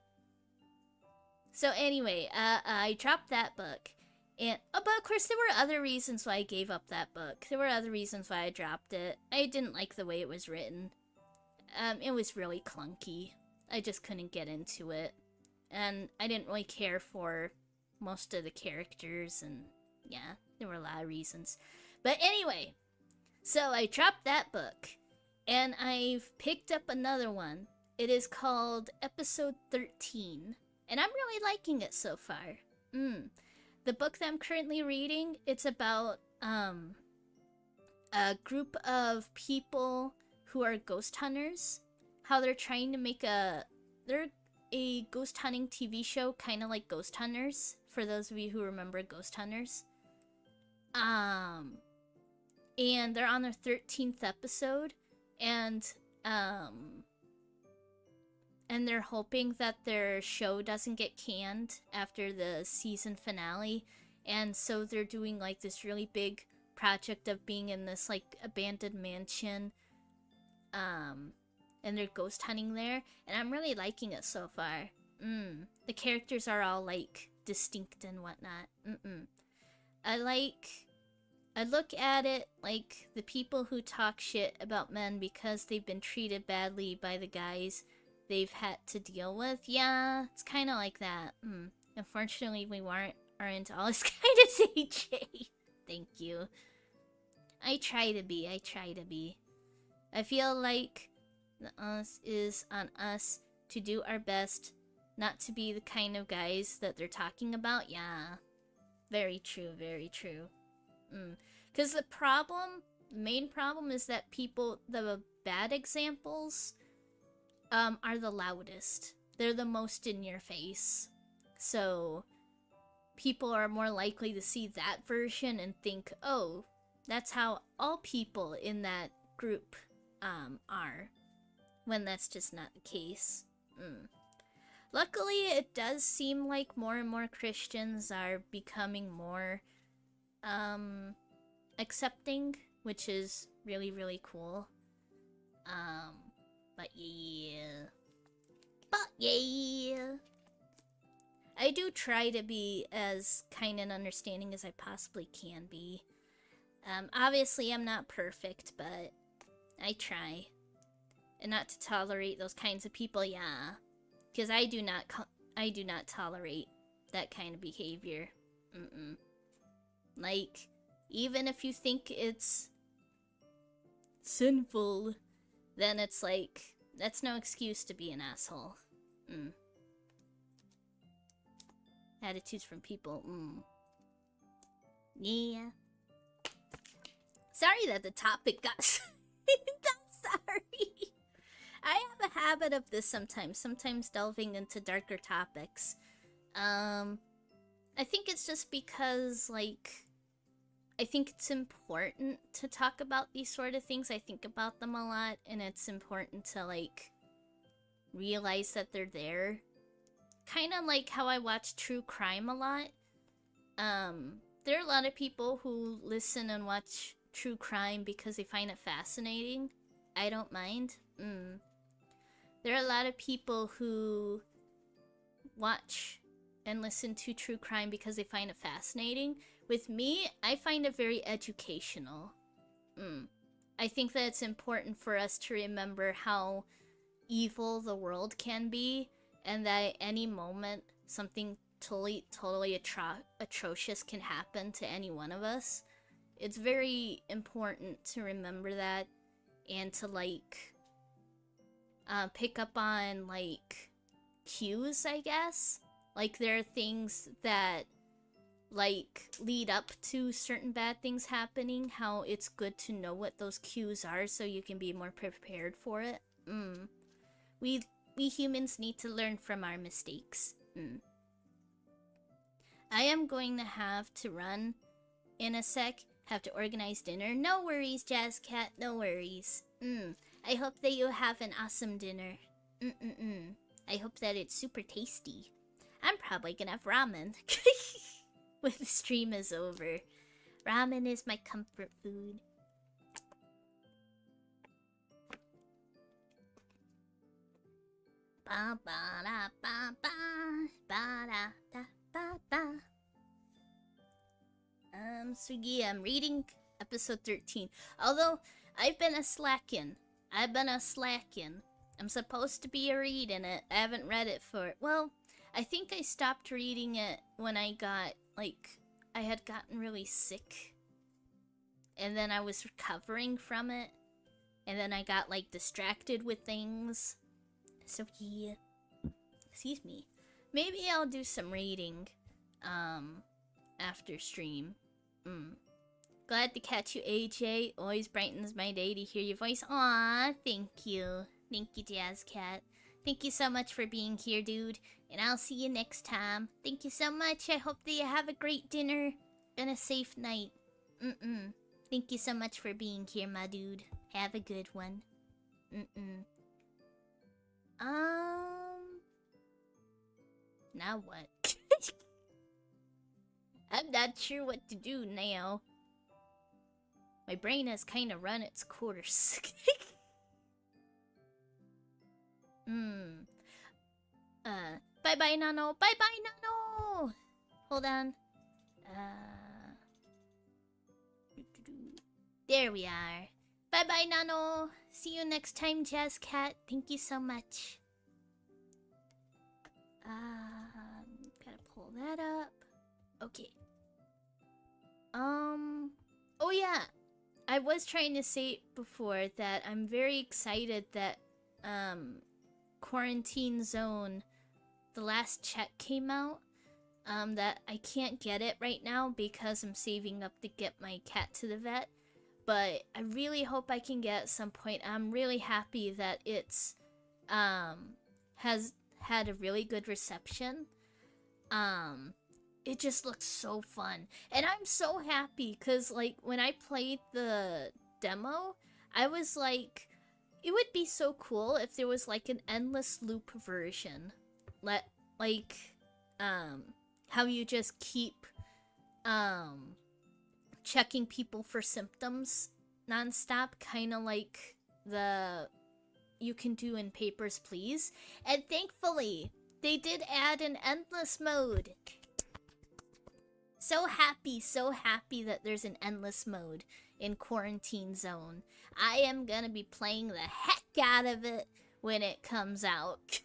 anyway, I dropped that book. And, but of course there were other reasons why I gave up that book. There were other reasons why I dropped it. I didn't like the way it was written. It was really clunky. I just couldn't get into it. And I didn't really care for most of the characters, and yeah, there were a lot of reasons. But anyway, so I dropped that book, and I've picked up another one. It is called Episode 13, and I'm really liking it so far. The book that I'm currently reading, it's about a group of people who are ghost hunters, how they're trying to make they're a ghost hunting TV show, kind of like Ghost Hunters, for those of you who remember Ghost Hunters. And they're on their 13th episode, and they're hoping that their show doesn't get canned after the season finale, and so they're doing like this really big project of being in this like abandoned mansion, and they're ghost hunting there, and I'm really liking it so far. The characters are all like distinct and whatnot. I look at it like the people who talk shit about men because they've been treated badly by the guys they've had to deal with. Yeah, it's kind of like that. Unfortunately, we aren't all as kind as AJ. Thank you. I try to be. I feel like the us is on us to do our best not to be the kind of guys that they're talking about. Yeah, very true, very true. Because the main problem is that the bad examples are the loudest. They're the most in your face. So people are more likely to see that version and think, oh, that's how all people in that group are, when that's just not the case. Luckily, it does seem like more and more Christians are becoming more accepting, which is really, really cool. But yeah. I do try to be as kind and understanding as I possibly can be. Obviously I'm not perfect, but I try. And not to tolerate those kinds of people, yeah. Because I do not tolerate that kind of behavior. Like, even if you think it's sinful, then it's like, that's no excuse to be an asshole. Attitudes from people, Yeah. Sorry that the topic got... I'm sorry. I have a habit of this sometimes delving into darker topics. I think it's just because, like, I think it's important to talk about these sort of things. I think about them a lot, and it's important to, like, realize that they're there. Kind of like how I watch true crime a lot. There are a lot of people who listen and watch true crime because they find it fascinating. I don't mind. There are a lot of people who watch and listen to true crime because they find it fascinating. With me, I find it very educational. I think that it's important for us to remember how evil the world can be, and that at any moment something totally atrocious can happen to any one of us. It's very important to remember that, and to, like, pick up on, like, cues, I guess. Like, there are things that, like, lead up to certain bad things happening, how it's good to know what those cues are so you can be more prepared for it. We humans need to learn from our mistakes. I am going to have to run in a sec. Have to organize dinner. No worries, Jazz Cat. No worries. I hope that you have an awesome dinner. I hope that it's super tasty. I'm probably gonna have ramen when the stream is over. Ramen is my comfort food. Ba ba da ba ba ba da da ba ba. So yeah, I'm reading episode 13. Although I've been a slackin'. I'm supposed to be reading it. I haven't read it for, well, I think I stopped reading it when I got, like, I had gotten really sick. And then I was recovering from it. And then I got, like, distracted with things. So yeah. Excuse me. Maybe I'll do some reading after stream. Glad to catch you, AJ. Always brightens my day to hear your voice. Aw, thank you. Thank you, Jazz Cat. Thank you so much for being here, dude. And I'll see you next time. Thank you so much. I hope that you have a great dinner and a safe night. Thank you so much for being here, my dude. Have a good one. Now what? I'm not sure what to do now. My brain has kind of run its course. Bye-bye, Nano. Bye-bye, Nano! Hold on. There we are. Bye-bye, Nano. See you next time, Jazz Cat. Thank you so much. Gotta pull that up. Okay. Oh yeah. I was trying to say before that I'm very excited that, Quarantine Zone, the last check came out. That I can't get it right now because I'm saving up to get my cat to the vet. But I really hope I can get at some point. I'm really happy that it's, has had a really good reception. It just looks so fun. And I'm so happy because, like, when I played the demo, I was like, it would be so cool if there was, like, an endless loop version. Like, how you just keep, checking people for symptoms nonstop, kind of like you can do in Papers, Please. And thankfully, they did add an endless mode. So happy that there's an endless mode in Quarantine Zone. I am gonna be playing the heck out of it when it comes out.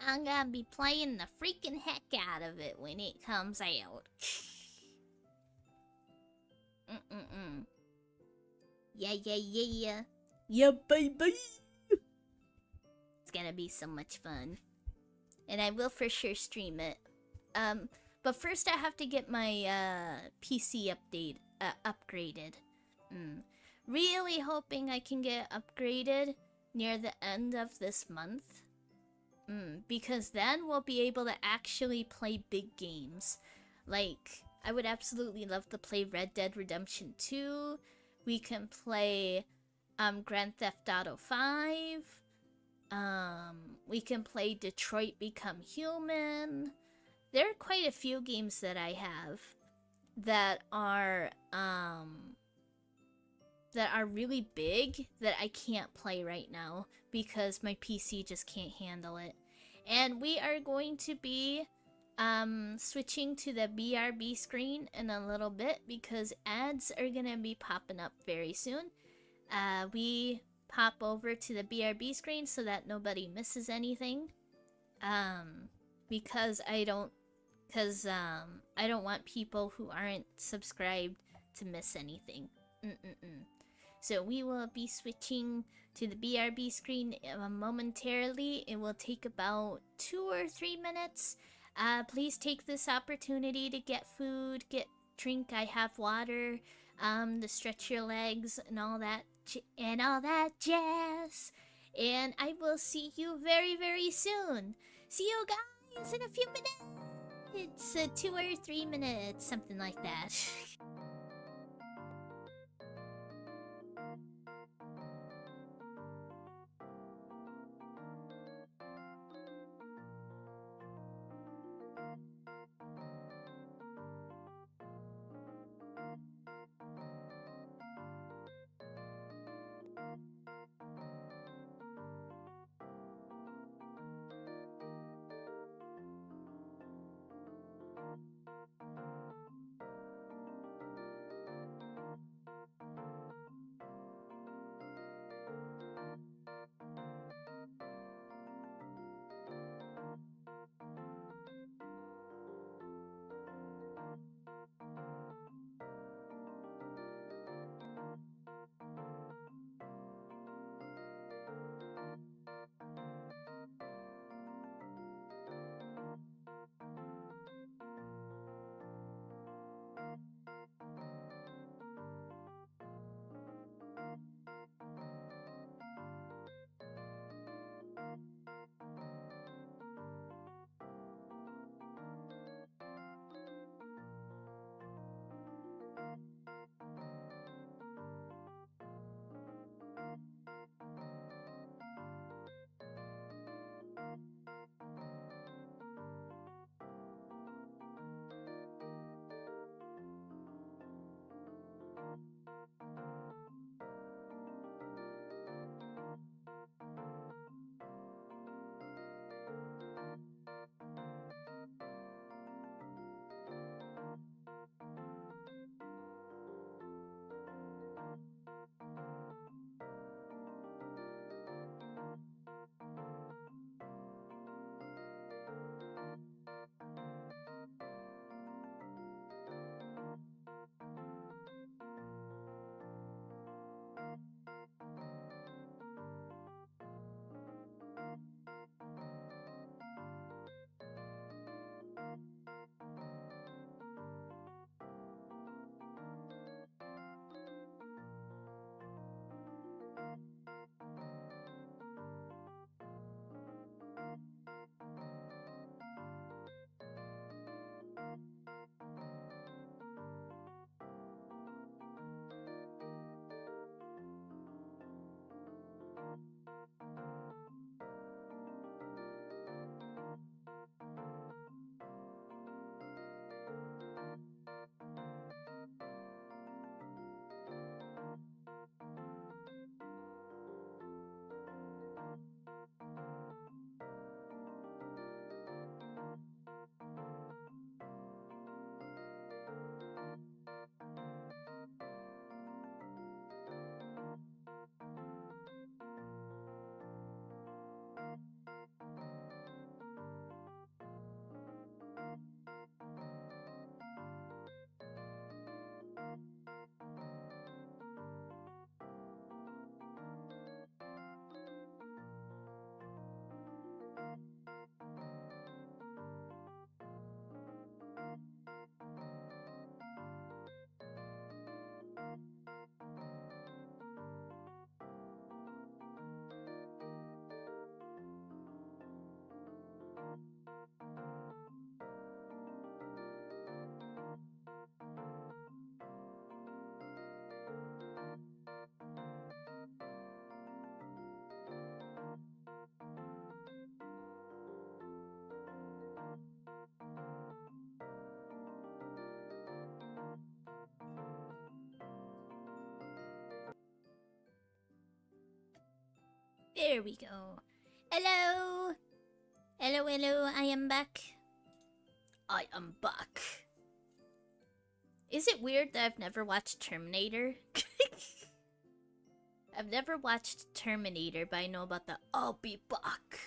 I'm gonna be playing the freaking heck out of it when it comes out. Yeah. Yeah, baby. It's gonna be so much fun. And I will for sure stream it. But first I have to get my PC upgraded. Really hoping I can get upgraded near the end of this month. Because then we'll be able to actually play big games. Like, I would absolutely love to play Red Dead Redemption 2. We can play Grand Theft Auto 5. We can play Detroit Become Human. There are quite a few games that I have that are really big that I can't play right now because my PC just can't handle it. And we are going to be switching to the BRB screen in a little bit because ads are gonna be popping up very soon. We pop over to the BRB screen so that nobody misses anything. Because I don't want people who aren't subscribed to miss anything. So we will be switching to the BRB screen momentarily. It will take about 2 or 3 minutes. Please take this opportunity to get food, get drink. I have water, to stretch your legs and all that jazz. And I will see you very, very soon. See you guys in a few minutes. It's 2 or 3 minutes, something like that. There we go. Hello! Hello, hello, I am back. I am back. Is it weird that I've never watched Terminator? I've never watched Terminator, but I know about the I'll be back.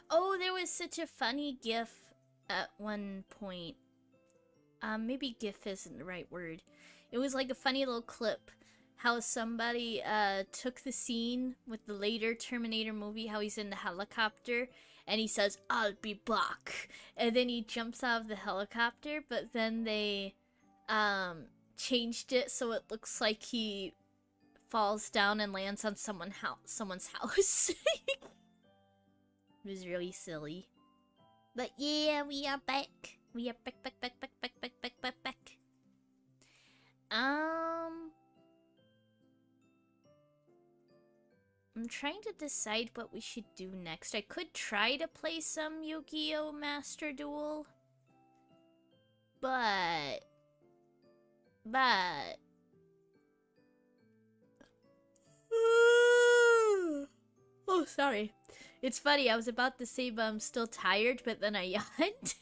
Oh, there was such a funny gif at one point. Maybe gif isn't the right word. It was like a funny little clip. How somebody took the scene with the later Terminator movie, how he's in the helicopter, and he says, I'll be back. And then he jumps out of the helicopter, but then they changed it so it looks like he falls down and lands on someone's house. It was really silly. But yeah, we are back. We are back. I'm trying to decide what we should do next. I could try to play some Yu-Gi-Oh! Master Duel. But... Oh, sorry. It's funny, I was about to say but I'm still tired, but then I yawned.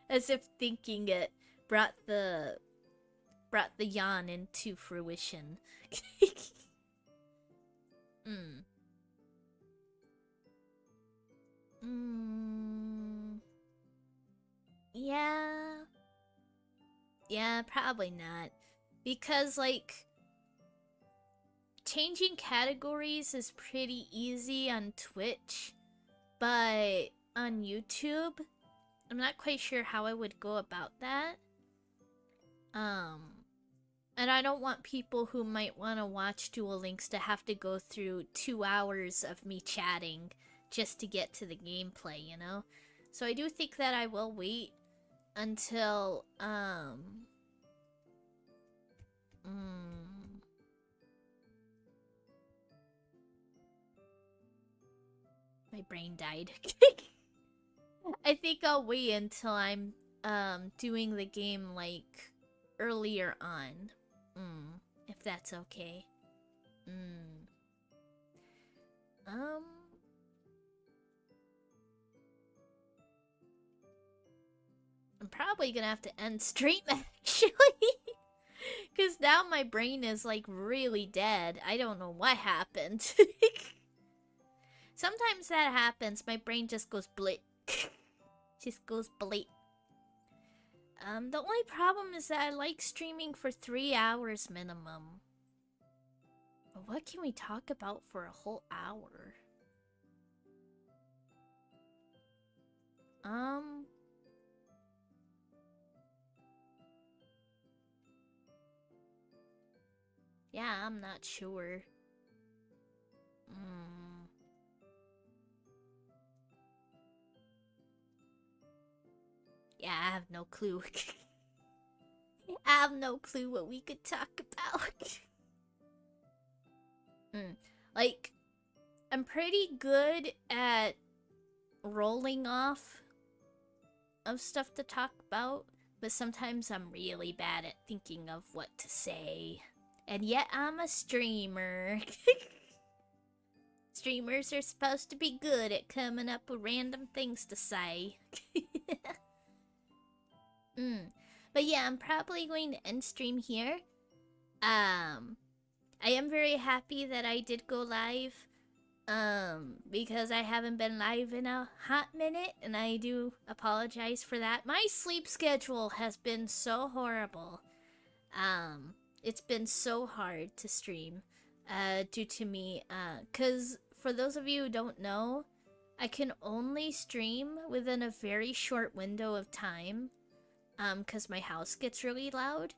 As if thinking it brought the yawn into fruition. Yeah. Yeah, probably not. Because, like, changing categories is pretty easy on Twitch, but on YouTube, I'm not quite sure how I would go about that. And I don't want people who might want to watch Duel Links to have to go through 2 hours of me chatting just to get to the gameplay, you know? So I do think that I will wait until, my brain died. I think I'll wait until I'm, doing the game, like, earlier on. If that's okay. I'm probably gonna have to end stream, actually. Because now my brain is, like, really dead. I don't know what happened. Sometimes that happens. My brain just goes blit. Just goes blit. The only problem is that I like streaming for 3 hours minimum. But what can we talk about for a whole hour? Yeah, I'm not sure. Yeah, I have no clue. I have no clue what we could talk about. Like, I'm pretty good at rolling off of stuff to talk about, but sometimes I'm really bad at thinking of what to say. And yet I'm a streamer. Streamers are supposed to be good at coming up with random things to say. But yeah, I'm probably going to end stream here. I am very happy that I did go live. Because I haven't been live in a hot minute, and I do apologize for that. My sleep schedule has been so horrible. It's been so hard to stream, due to me, cause for those of you who don't know, I can only stream within a very short window of time, cause my house gets really loud.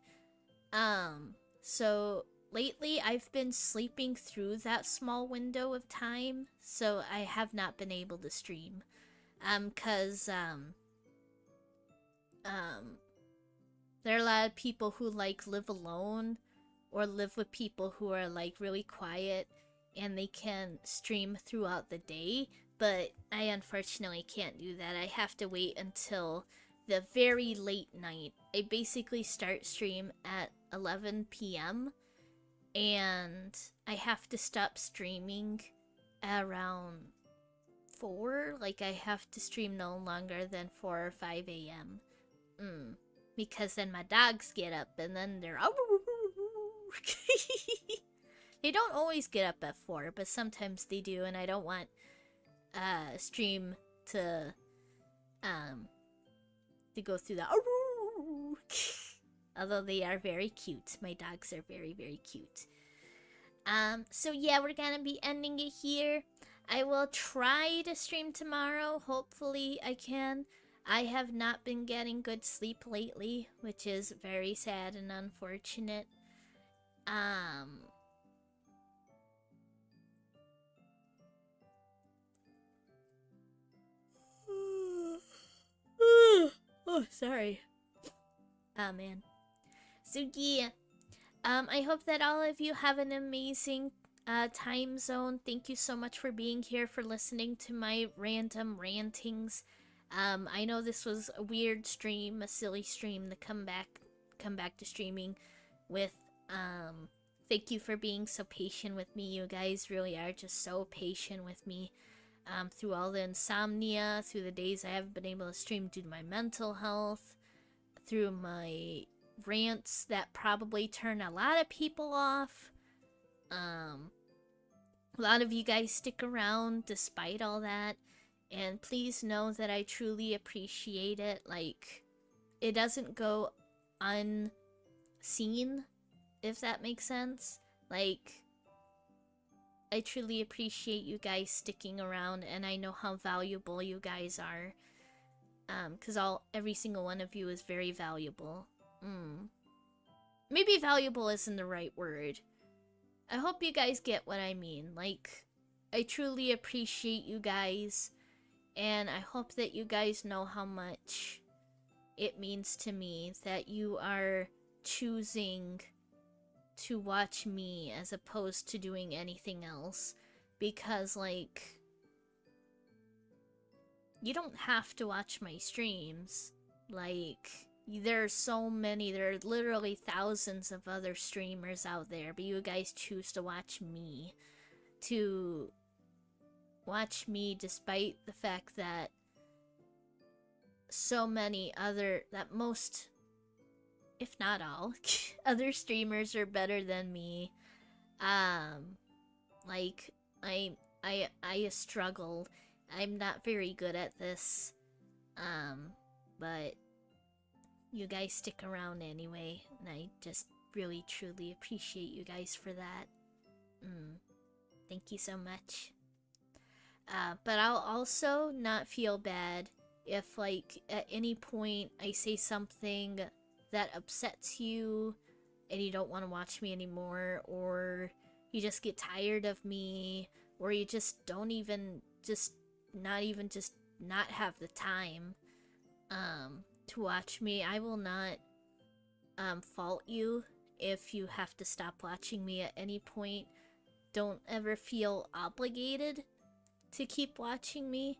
So lately I've been sleeping through that small window of time, so I have not been able to stream. Cause, there are a lot of people who, like, live alone or live with people who are, like, really quiet and they can stream throughout the day, but I unfortunately can't do that. I have to wait until the very late night. I basically start stream at 11 p.m. and I have to stop streaming around 4. Like, I have to stream no longer than 4 or 5 a.m. Because then my dogs get up and then they're... They don't always get up at 4, but sometimes they do, and I don't want stream to go through that. Although they are very cute. My dogs are very, very cute. So yeah, we're gonna be ending it here. I will try to stream tomorrow. Hopefully I can. I have not been getting good sleep lately, which is very sad and unfortunate. Oh, sorry. Oh, man. So, yeah. I hope that all of you have an amazing time zone. Thank you so much for being here, for listening to my random rantings. I know this was a weird stream, a silly stream to come back to streaming with. Thank you for being so patient with me. You guys really are just so patient with me. Through all the insomnia, through the days I haven't been able to stream due to my mental health, through my rants that probably turn a lot of people off. A lot of you guys stick around despite all that, and please know that I truly appreciate it. Like, it doesn't go unseen, if that makes sense. Like, I truly appreciate you guys sticking around, and I know how valuable you guys are. Because every single one of you is very valuable. Maybe valuable isn't the right word. I hope you guys get what I mean. Like, I truly appreciate you guys, and I hope that you guys know how much it means to me that you are choosing to watch me as opposed to doing anything else. Because, like, you don't have to watch my streams. Like, there's so many, there are literally thousands of other streamers out there, but you guys choose to watch me. To watch me despite the fact that so many other, that most, if not all, other streamers are better than me. Like, I struggle. I'm not very good at this. But you guys stick around anyway, and I just really truly appreciate you guys for that. Thank you so much. But I'll also not feel bad if, like, at any point I say something that upsets you and you don't want to watch me anymore, or you just get tired of me, or you just don't even not have the time to watch me. I will not fault you if you have to stop watching me at any point. Don't ever feel obligated to keep watching me.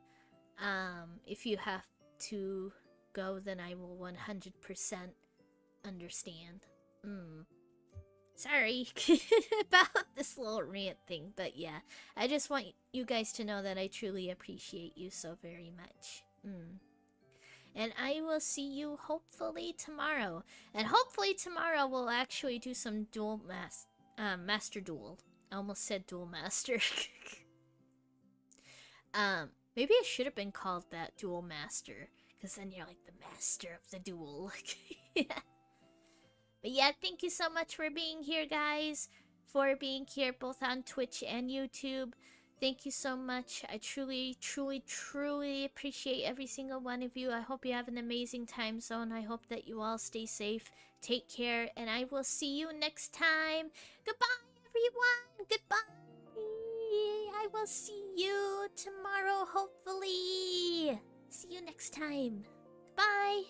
If you have to go, then I will 100% understand. Sorry about this little rant thing, but yeah, I just want you guys to know that I truly appreciate you so very much. And I will see you hopefully tomorrow. And hopefully tomorrow we'll actually do some Master Duel. I almost said Duel Master. Maybe it should have been called that, Duel Master, because then you're like the master of the duel. Yeah. But yeah, thank you so much for being here, guys. For being here both on Twitch and YouTube. Thank you so much. I truly, truly, truly appreciate every single one of you. I hope you have an amazing time zone. I hope that you all stay safe. Take care, and I will see you next time. Goodbye, everyone. Goodbye. I will see you tomorrow, hopefully. See you next time. Bye.